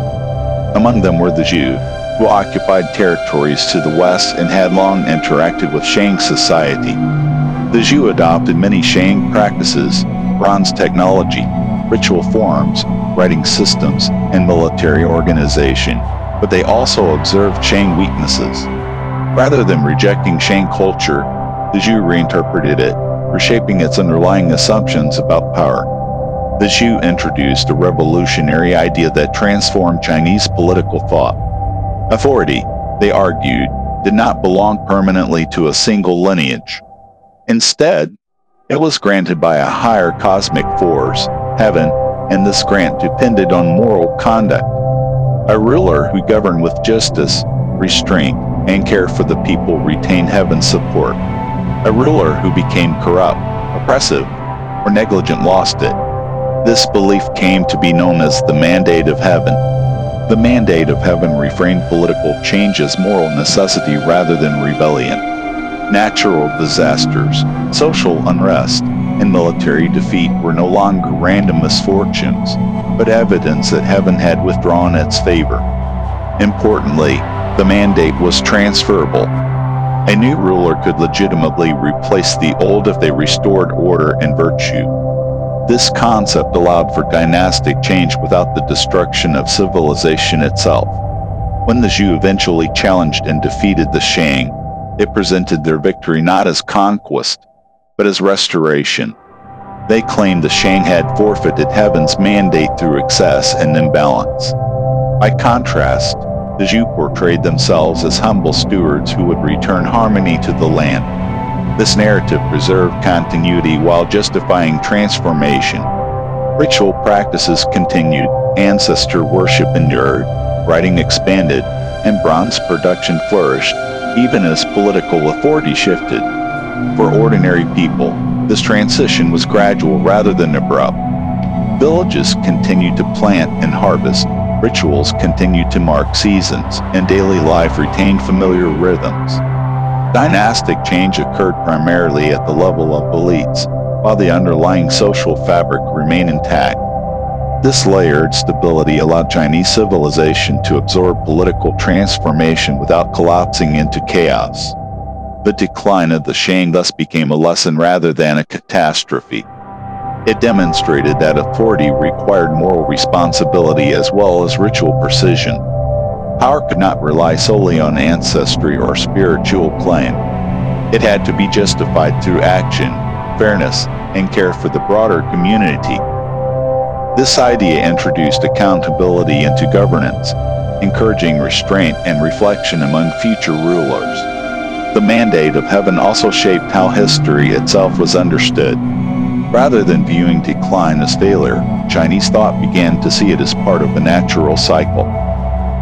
Among them were the Zhou, who occupied territories to the west and had long interacted with Shang society. The Zhou adopted many Shang practices, bronze technology, ritual forms, writing systems, and military organization, but they also observed Shang weaknesses. Rather than rejecting Shang culture, the Zhou reinterpreted it, reshaping its underlying assumptions about power. The Zhou introduced a revolutionary idea that transformed Chinese political thought. Authority, they argued, did not belong permanently to a single lineage. Instead, it was granted by a higher cosmic force, heaven, and this grant depended on moral conduct. A ruler who governed with justice, restraint, and care for the people retained heaven's support. A ruler who became corrupt, oppressive, or negligent lost it. This belief came to be known as the mandate of heaven. The mandate of heaven reframed political change as moral necessity rather than rebellion. Natural disasters, social unrest, and military defeat were no longer random misfortunes, but evidence that heaven had withdrawn its favor. Importantly, the mandate was transferable. A new ruler could legitimately replace the old if they restored order and virtue. This concept allowed for dynastic change without the destruction of civilization itself. When the Zhou eventually challenged and defeated the Shang, it presented their victory not as conquest, but as restoration. They claimed the Shang had forfeited heaven's mandate through excess and imbalance. By contrast, the Zhou portrayed themselves as humble stewards who would return harmony to the land. This narrative preserved continuity while justifying transformation. Ritual practices continued, ancestor worship endured, writing expanded, and bronze production flourished, even as political authority shifted. For ordinary people, this transition was gradual rather than abrupt. Villages continued to plant and harvest, rituals continued to mark seasons, and daily life retained familiar rhythms. Dynastic change occurred primarily at the level of elites, while the underlying social fabric remained intact. This layered stability allowed Chinese civilization to absorb political transformation without collapsing into chaos. The decline of the Shang thus became a lesson rather than a catastrophe. It demonstrated that authority required moral responsibility as well as ritual precision. Power could not rely solely on ancestry or spiritual claim. It had to be justified through action, fairness, and care for the broader community. This idea introduced accountability into governance, encouraging restraint and reflection among future rulers. The mandate of heaven also shaped how history itself was understood. Rather than viewing decline as failure, Chinese thought began to see it as part of a natural cycle.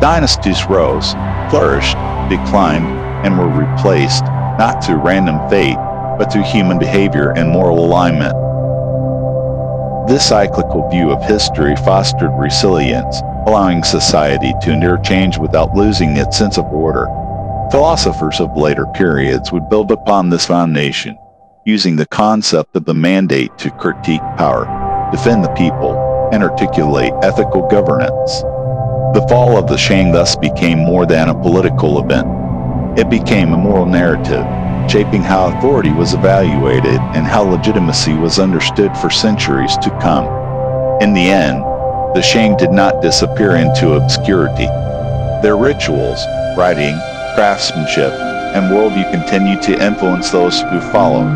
Dynasties rose, flourished, declined, and were replaced, not through random fate, but through human behavior and moral alignment. This cyclical view of history fostered resilience, allowing society to endure change without losing its sense of order. Philosophers of later periods would build upon this foundation, using the concept of the mandate to critique power, defend the people, and articulate ethical governance. The fall of the Shang thus became more than a political event. It became a moral narrative, shaping how authority was evaluated and how legitimacy was understood for centuries to come. In the end, the Shang did not disappear into obscurity. Their rituals, writing, craftsmanship, and worldview continued to influence those who followed.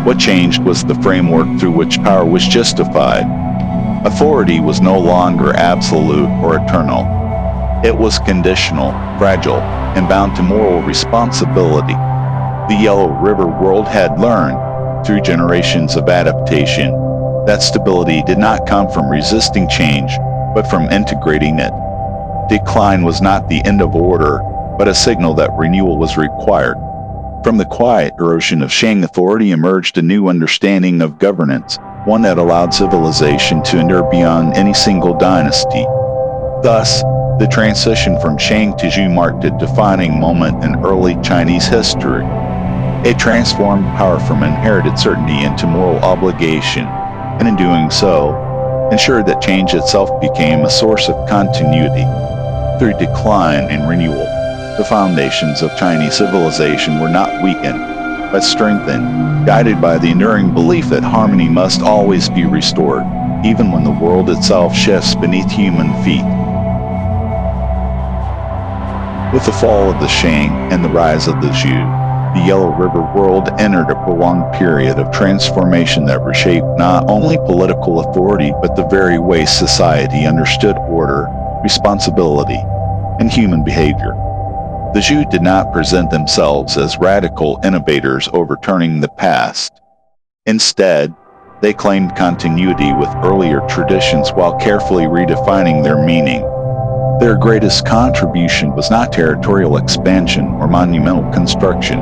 What changed was the framework through which power was justified. Authority was no longer absolute or eternal. It was conditional, fragile, and bound to moral responsibility. The Yellow River world had learned, through generations of adaptation, that stability did not come from resisting change, but from integrating it. Decline was not the end of order, but a signal that renewal was required. From the quiet erosion of Shang authority emerged a new understanding of governance, one that allowed civilization to endure beyond any single dynasty. Thus, the transition from Shang to Zhou marked a defining moment in early Chinese history. It transformed power from inherited certainty into moral obligation, and in doing so, ensured that change itself became a source of continuity. Through decline and renewal, the foundations of Chinese civilization were not weakened, but strengthened, guided by the enduring belief that harmony must always be restored, even when the world itself shifts beneath human feet. With the fall of the Shang and the rise of the Zhou, the Yellow River world entered a prolonged period of transformation that reshaped not only political authority but the very way society understood order, responsibility, and human behavior. The Zhou did not present themselves as radical innovators overturning the past. Instead, they claimed continuity with earlier traditions while carefully redefining their meaning. Their greatest contribution was not territorial expansion or monumental construction,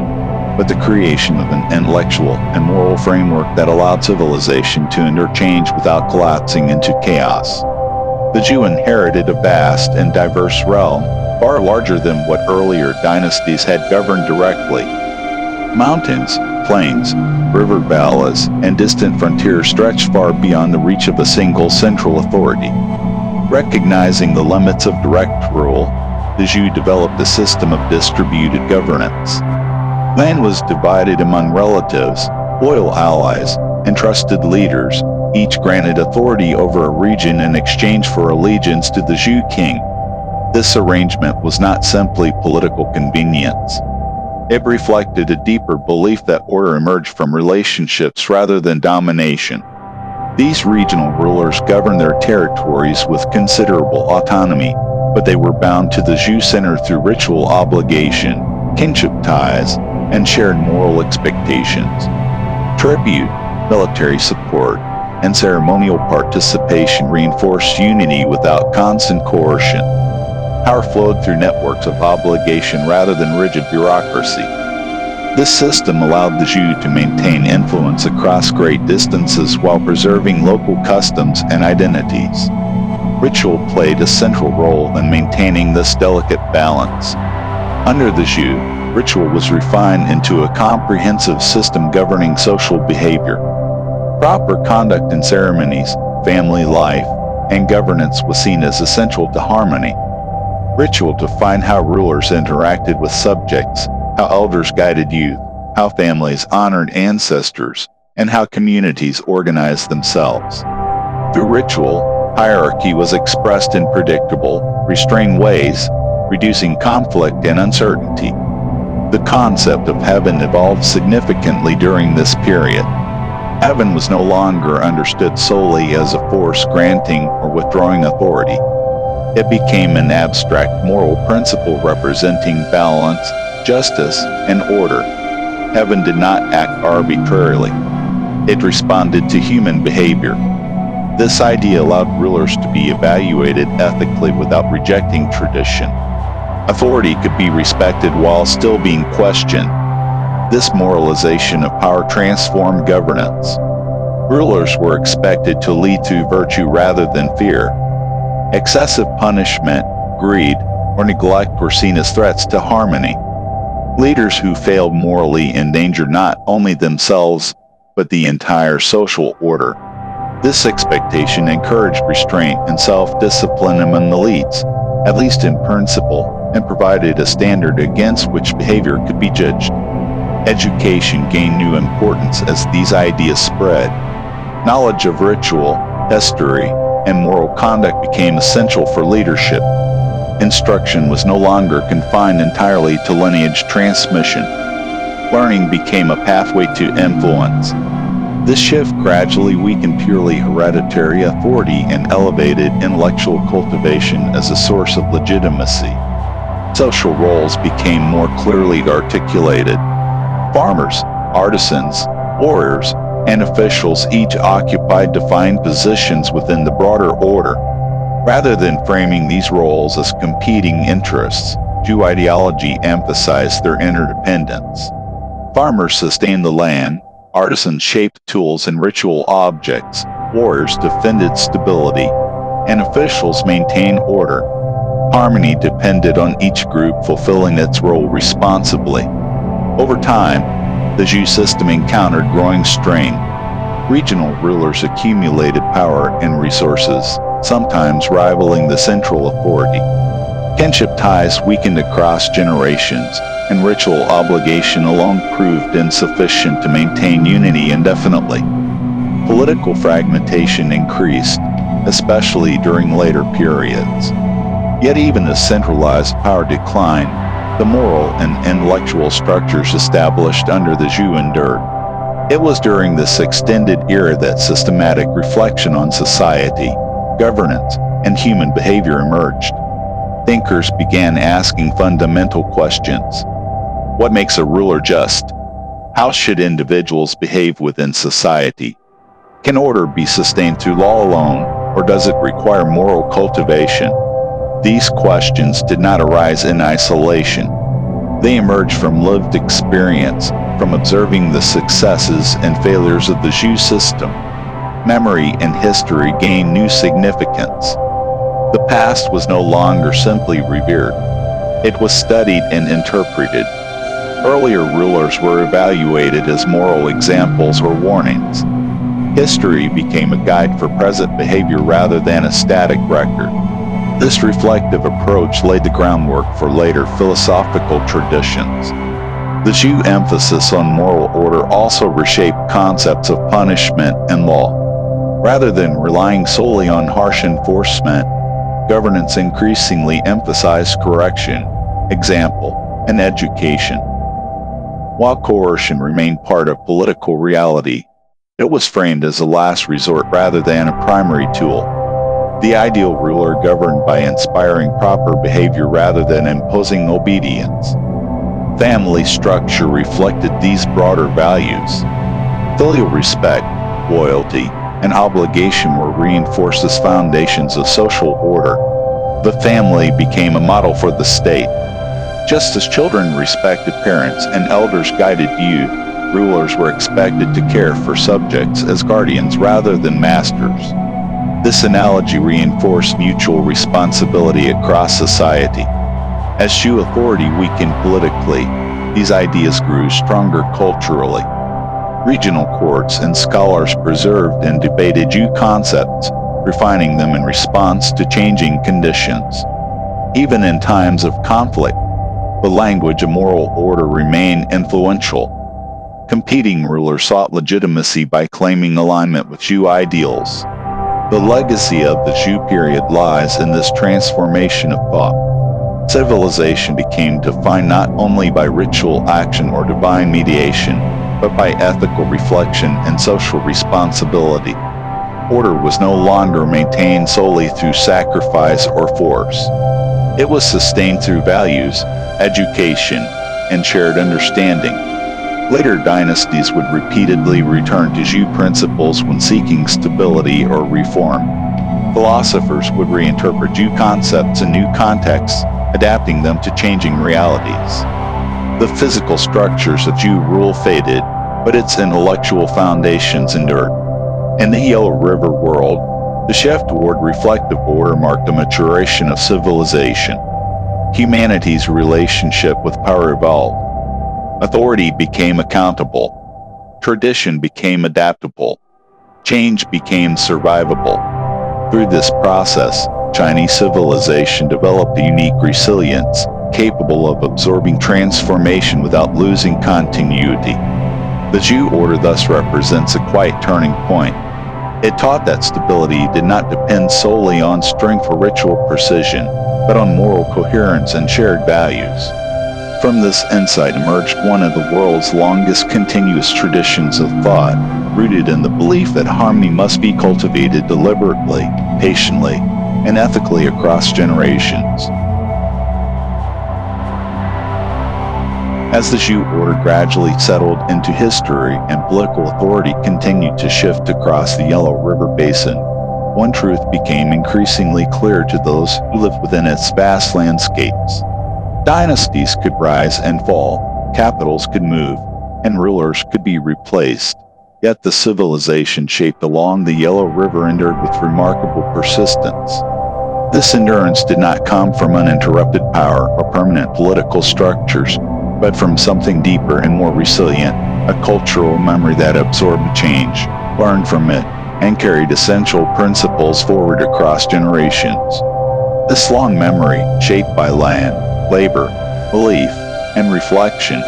but the creation of an intellectual and moral framework that allowed civilization to endure change without collapsing into chaos. The Zhou inherited a vast and diverse realm, far larger than what earlier dynasties had governed directly. Mountains, plains, river valleys, and distant frontiers stretched far beyond the reach of a single central authority. Recognizing the limits of direct rule, the Zhou developed a system of distributed governance. Land was divided among relatives, loyal allies, and trusted leaders, each granted authority over a region in exchange for allegiance to the Zhou king. This arrangement was not simply political convenience. It reflected a deeper belief that order emerged from relationships rather than domination. These regional rulers governed their territories with considerable autonomy, but they were bound to the Zhou center through ritual obligation, kinship ties, and shared moral expectations. Tribute, military support, and ceremonial participation reinforced unity without constant coercion. Power flowed through networks of obligation rather than rigid bureaucracy. This system allowed the Zhou to maintain influence across great distances while preserving local customs and identities. Ritual played a central role in maintaining this delicate balance. Under the Zhou, ritual was refined into a comprehensive system governing social behavior. Proper conduct in ceremonies, family life, and governance was seen as essential to harmony. Ritual defined how rulers interacted with subjects, how elders guided youth, how families honored ancestors, and how communities organized themselves. Through ritual, hierarchy was expressed in predictable, restrained ways, reducing conflict and uncertainty. The concept of heaven evolved significantly during this period. Heaven was no longer understood solely as a force granting or withdrawing authority. It became an abstract moral principle representing balance, justice, and order. Heaven did not act arbitrarily. It responded to human behavior. This idea allowed rulers to be evaluated ethically without rejecting tradition. Authority could be respected while still being questioned. This moralization of power transformed governance. Rulers were expected to lead through virtue rather than fear. Excessive punishment, greed, or neglect were seen as threats to harmony. Leaders who failed morally endangered not only themselves, but the entire social order. This expectation encouraged restraint and self-discipline among the elites, at least in principle, and provided a standard against which behavior could be judged. Education gained new importance as these ideas spread. Knowledge of ritual, history, and moral conduct became essential for leadership. Instruction was no longer confined entirely to lineage transmission. Learning became a pathway to influence. This shift gradually weakened purely hereditary authority and elevated intellectual cultivation as a source of legitimacy. Social roles became more clearly articulated. Farmers, artisans, warriors, and officials each occupied defined positions within the broader order. Rather than framing these roles as competing interests, Zhou ideology emphasized their interdependence. Farmers sustained the land, artisans shaped tools and ritual objects, warriors defended stability, and officials maintained order. Harmony depended on each group fulfilling its role responsibly. Over time, the Zhou system encountered growing strain. Regional rulers accumulated power and resources, sometimes rivaling the central authority. Kinship ties weakened across generations, and ritual obligation alone proved insufficient to maintain unity indefinitely. Political fragmentation increased, especially during later periods. Yet even as centralized power declined, the moral and intellectual structures established under the Zhou endured. It was during this extended era that systematic reflection on society, governance, and human behavior emerged. Thinkers began asking fundamental questions. What makes a ruler just? How should individuals behave within society? Can order be sustained through law alone, or does it require moral cultivation? These questions did not arise in isolation. They emerged from lived experience, from observing the successes and failures of the Zhou system. Memory and history gained new significance. The past was no longer simply revered. It was studied and interpreted. Earlier rulers were evaluated as moral examples or warnings. History became a guide for present behavior rather than a static record. This reflective approach laid the groundwork for later philosophical traditions. The Zhou emphasis on moral order also reshaped concepts of punishment and law. Rather than relying solely on harsh enforcement, governance increasingly emphasized correction, example, and education. While coercion remained part of political reality, it was framed as a last resort rather than a primary tool. The ideal ruler governed by inspiring proper behavior rather than imposing obedience. Family structure reflected these broader values. Filial respect, loyalty, and obligation were reinforced as foundations of social order. The family became a model for the state. Just as children respected parents and elders guided youth, rulers were expected to care for subjects as guardians rather than masters. This analogy reinforced mutual responsibility across society. As Zhou authority weakened politically, these ideas grew stronger culturally. Regional courts and scholars preserved and debated Zhou concepts, refining them in response to changing conditions. Even in times of conflict, the language of moral order remained influential. Competing rulers sought legitimacy by claiming alignment with Zhou ideals. The legacy of the Zhou period lies in this transformation of thought. Civilization became defined not only by ritual action or divine mediation, but by ethical reflection and social responsibility. Order was no longer maintained solely through sacrifice or force. It was sustained through values, education, and shared understanding. Later dynasties would repeatedly return to Zhou principles when seeking stability or reform. Philosophers would reinterpret Zhou concepts in new contexts, adapting them to changing realities. The physical structures of Zhou rule faded, but its intellectual foundations endured. In the Yellow River world, the shift toward reflective order marked a maturation of civilization. Humanity's relationship with power evolved. Authority became accountable. Tradition became adaptable. Change became survivable. Through this process, Chinese civilization developed a unique resilience, capable of absorbing transformation without losing continuity. The Zhou order thus represents a quiet turning point. It taught that stability did not depend solely on strength or ritual precision, but on moral coherence and shared values. From this insight emerged one of the world's longest continuous traditions of thought, rooted in the belief that harmony must be cultivated deliberately, patiently, and ethically across generations. As the Zhou order gradually settled into history and political authority continued to shift across the Yellow River Basin, one truth became increasingly clear to those who lived within its vast landscapes. Dynasties could rise and fall, capitals could move, and rulers could be replaced. Yet the civilization shaped along the Yellow River endured with remarkable persistence. This endurance did not come from uninterrupted power or permanent political structures, but from something deeper and more resilient, a cultural memory that absorbed change, learned from it, and carried essential principles forward across generations. This long memory, shaped by land, labor, belief, and reflection,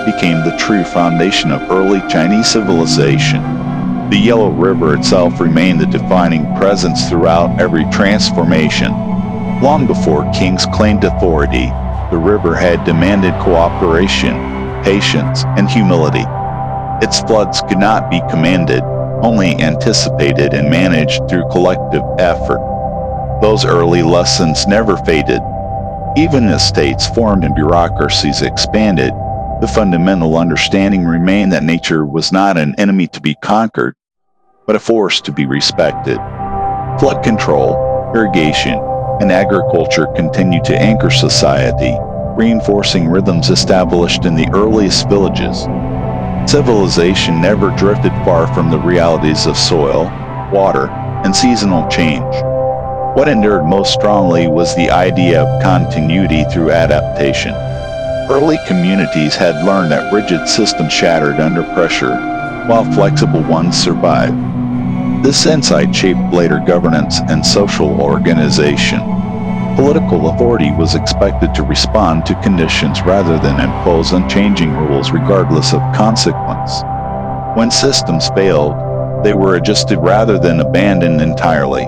became the true foundation of early Chinese civilization. The Yellow River itself remained the defining presence throughout every transformation. Long before kings claimed authority, the river had demanded cooperation, patience, and humility. Its floods could not be commanded, only anticipated and managed through collective effort. Those early lessons never faded. Even as states formed and bureaucracies expanded, the fundamental understanding remained that nature was not an enemy to be conquered, but a force to be respected. Flood control, irrigation, and agriculture continued to anchor society, reinforcing rhythms established in the earliest villages. Civilization never drifted far from the realities of soil, water, and seasonal change. What endured most strongly was the idea of continuity through adaptation. Early communities had learned that rigid systems shattered under pressure, while flexible ones survived. This insight shaped later governance and social organization. Political authority was expected to respond to conditions rather than impose unchanging rules regardless of consequence. When systems failed, they were adjusted rather than abandoned entirely.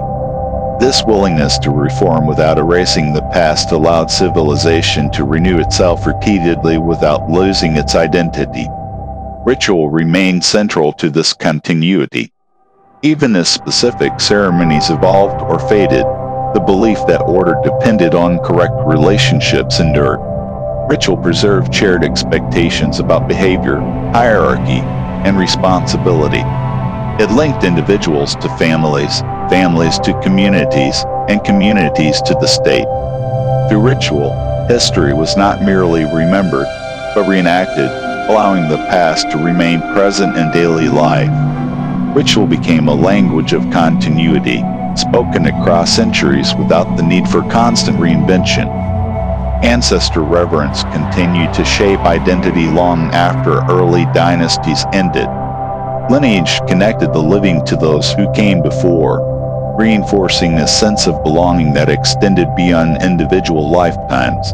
This willingness to reform without erasing the past allowed civilization to renew itself repeatedly without losing its identity. Ritual remained central to this continuity. Even as specific ceremonies evolved or faded, the belief that order depended on correct relationships endured. Ritual preserved shared expectations about behavior, hierarchy, and responsibility. It linked individuals to families, families to communities, and communities to the state. Through ritual, history was not merely remembered, but reenacted, allowing the past to remain present in daily life. Ritual became a language of continuity, spoken across centuries without the need for constant reinvention. Ancestor reverence continued to shape identity long after early dynasties ended. Lineage connected the living to those who came before, reinforcing a sense of belonging that extended beyond individual lifetimes.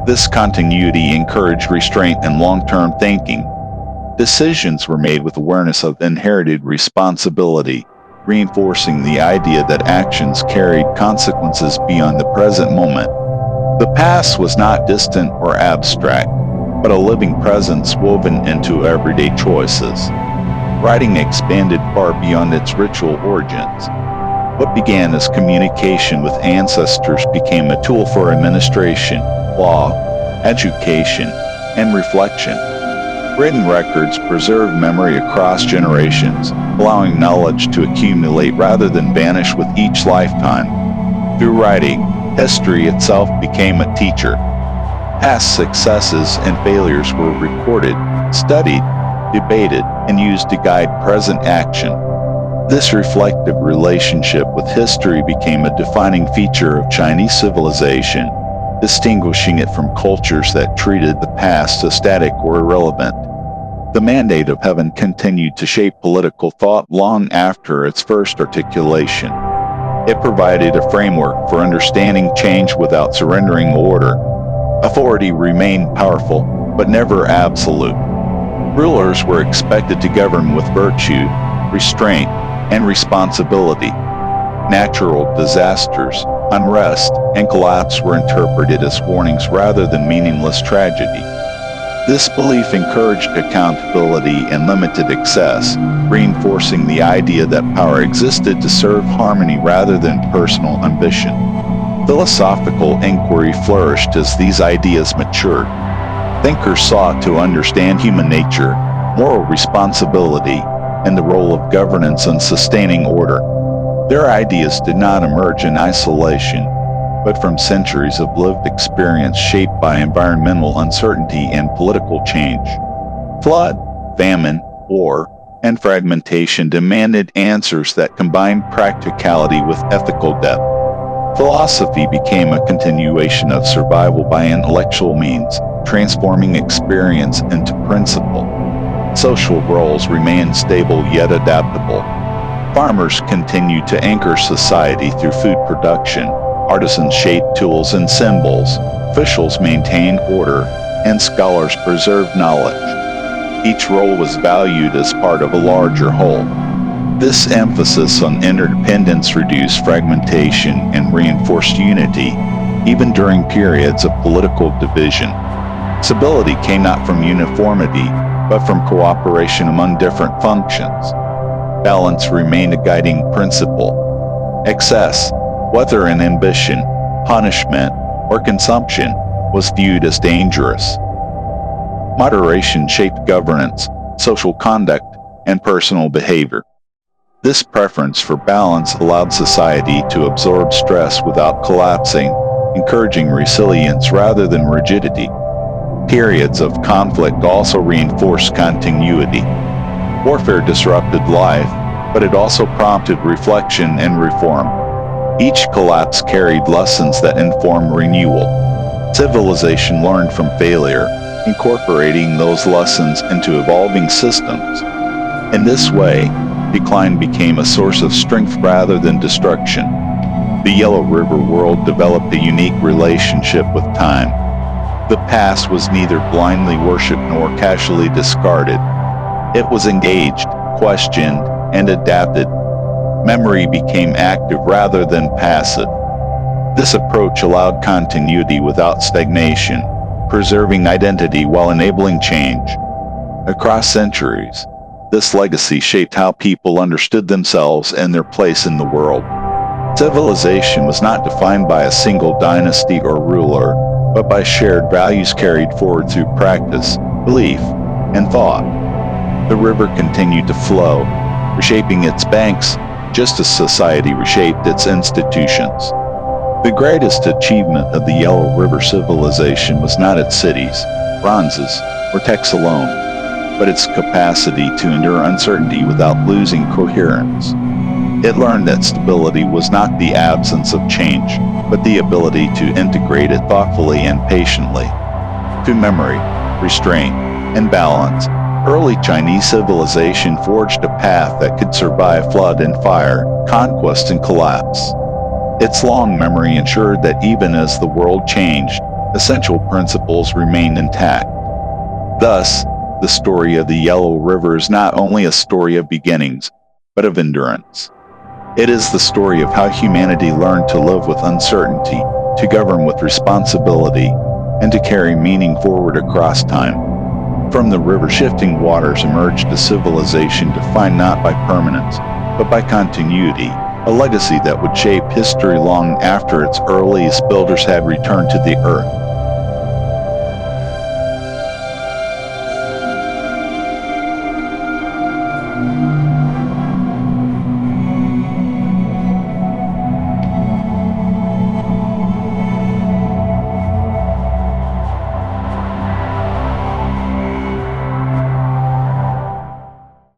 This continuity encouraged restraint and long-term thinking. Decisions were made with awareness of inherited responsibility, reinforcing the idea that actions carried consequences beyond the present moment. The past was not distant or abstract, but a living presence woven into everyday choices. Writing expanded far beyond its ritual origins. What began as communication with ancestors became a tool for administration, law, education, and reflection. Written records preserve memory across generations, allowing knowledge to accumulate rather than vanish with each lifetime. Through writing, history itself became a teacher. Past successes and failures were recorded, studied, debated, and used to guide present action. This reflective relationship with history became a defining feature of Chinese civilization, distinguishing it from cultures that treated the past as static or irrelevant. The mandate of heaven continued to shape political thought long after its first articulation. It provided a framework for understanding change without surrendering order. Authority remained powerful, but never absolute. Rulers were expected to govern with virtue, restraint, and responsibility. Natural disasters, unrest, and collapse were interpreted as warnings rather than meaningless tragedy. This belief encouraged accountability and limited excess, reinforcing the idea that power existed to serve harmony rather than personal ambition. Philosophical inquiry flourished as these ideas matured. Thinkers sought to understand human nature, moral responsibility, and the role of governance in sustaining order. Their ideas did not emerge in isolation, but from centuries of lived experience shaped by environmental uncertainty and political change. Flood, famine, war, and fragmentation demanded answers that combined practicality with ethical depth. Philosophy became a continuation of survival by intellectual means, transforming experience into principle. Social roles remained stable yet adaptable. Farmers continued to anchor society through food production. Artisans shaped tools and symbols, officials maintained order, and scholars preserved knowledge. Each role was valued as part of a larger whole. This emphasis on interdependence reduced fragmentation and reinforced unity, even during periods of political division. Stability came not from uniformity, but from cooperation among different functions. Balance remained a guiding principle. Excess, whether in ambition, punishment, or consumption, was viewed as dangerous. Moderation shaped governance, social conduct, and personal behavior. This preference for balance allowed society to absorb stress without collapsing, encouraging resilience rather than rigidity. Periods of conflict also reinforced continuity. Warfare disrupted life, but it also prompted reflection and reform. Each collapse carried lessons that inform renewal. Civilization learned from failure, incorporating those lessons into evolving systems. In this way, decline became a source of strength rather than destruction. The Yellow River world developed a unique relationship with time. The past was neither blindly worshipped nor casually discarded. It was engaged, questioned, and adapted. Memory became active rather than passive. This approach allowed continuity without stagnation, preserving identity while enabling change. Across centuries, this legacy shaped how people understood themselves and their place in the world. Civilization was not defined by a single dynasty or ruler, but by shared values carried forward through practice, belief, and thought. The river continued to flow, reshaping its banks just as society reshaped its institutions. The greatest achievement of the Yellow River civilization was not its cities, bronzes, or texts alone, but its capacity to endure uncertainty without losing coherence. It learned that stability was not the absence of change, but the ability to integrate it thoughtfully and patiently. Through memory, restraint, and balance, early Chinese civilization forged a path that could survive flood and fire, conquest and collapse. Its long memory ensured that even as the world changed, essential principles remained intact. Thus, the story of the Yellow River is not only a story of beginnings, but of endurance. It is the story of how humanity learned to live with uncertainty, to govern with responsibility, and to carry meaning forward across time. From the river, shifting waters emerged a civilization defined not by permanence, but by continuity, a legacy that would shape history long after its earliest builders had returned to the earth.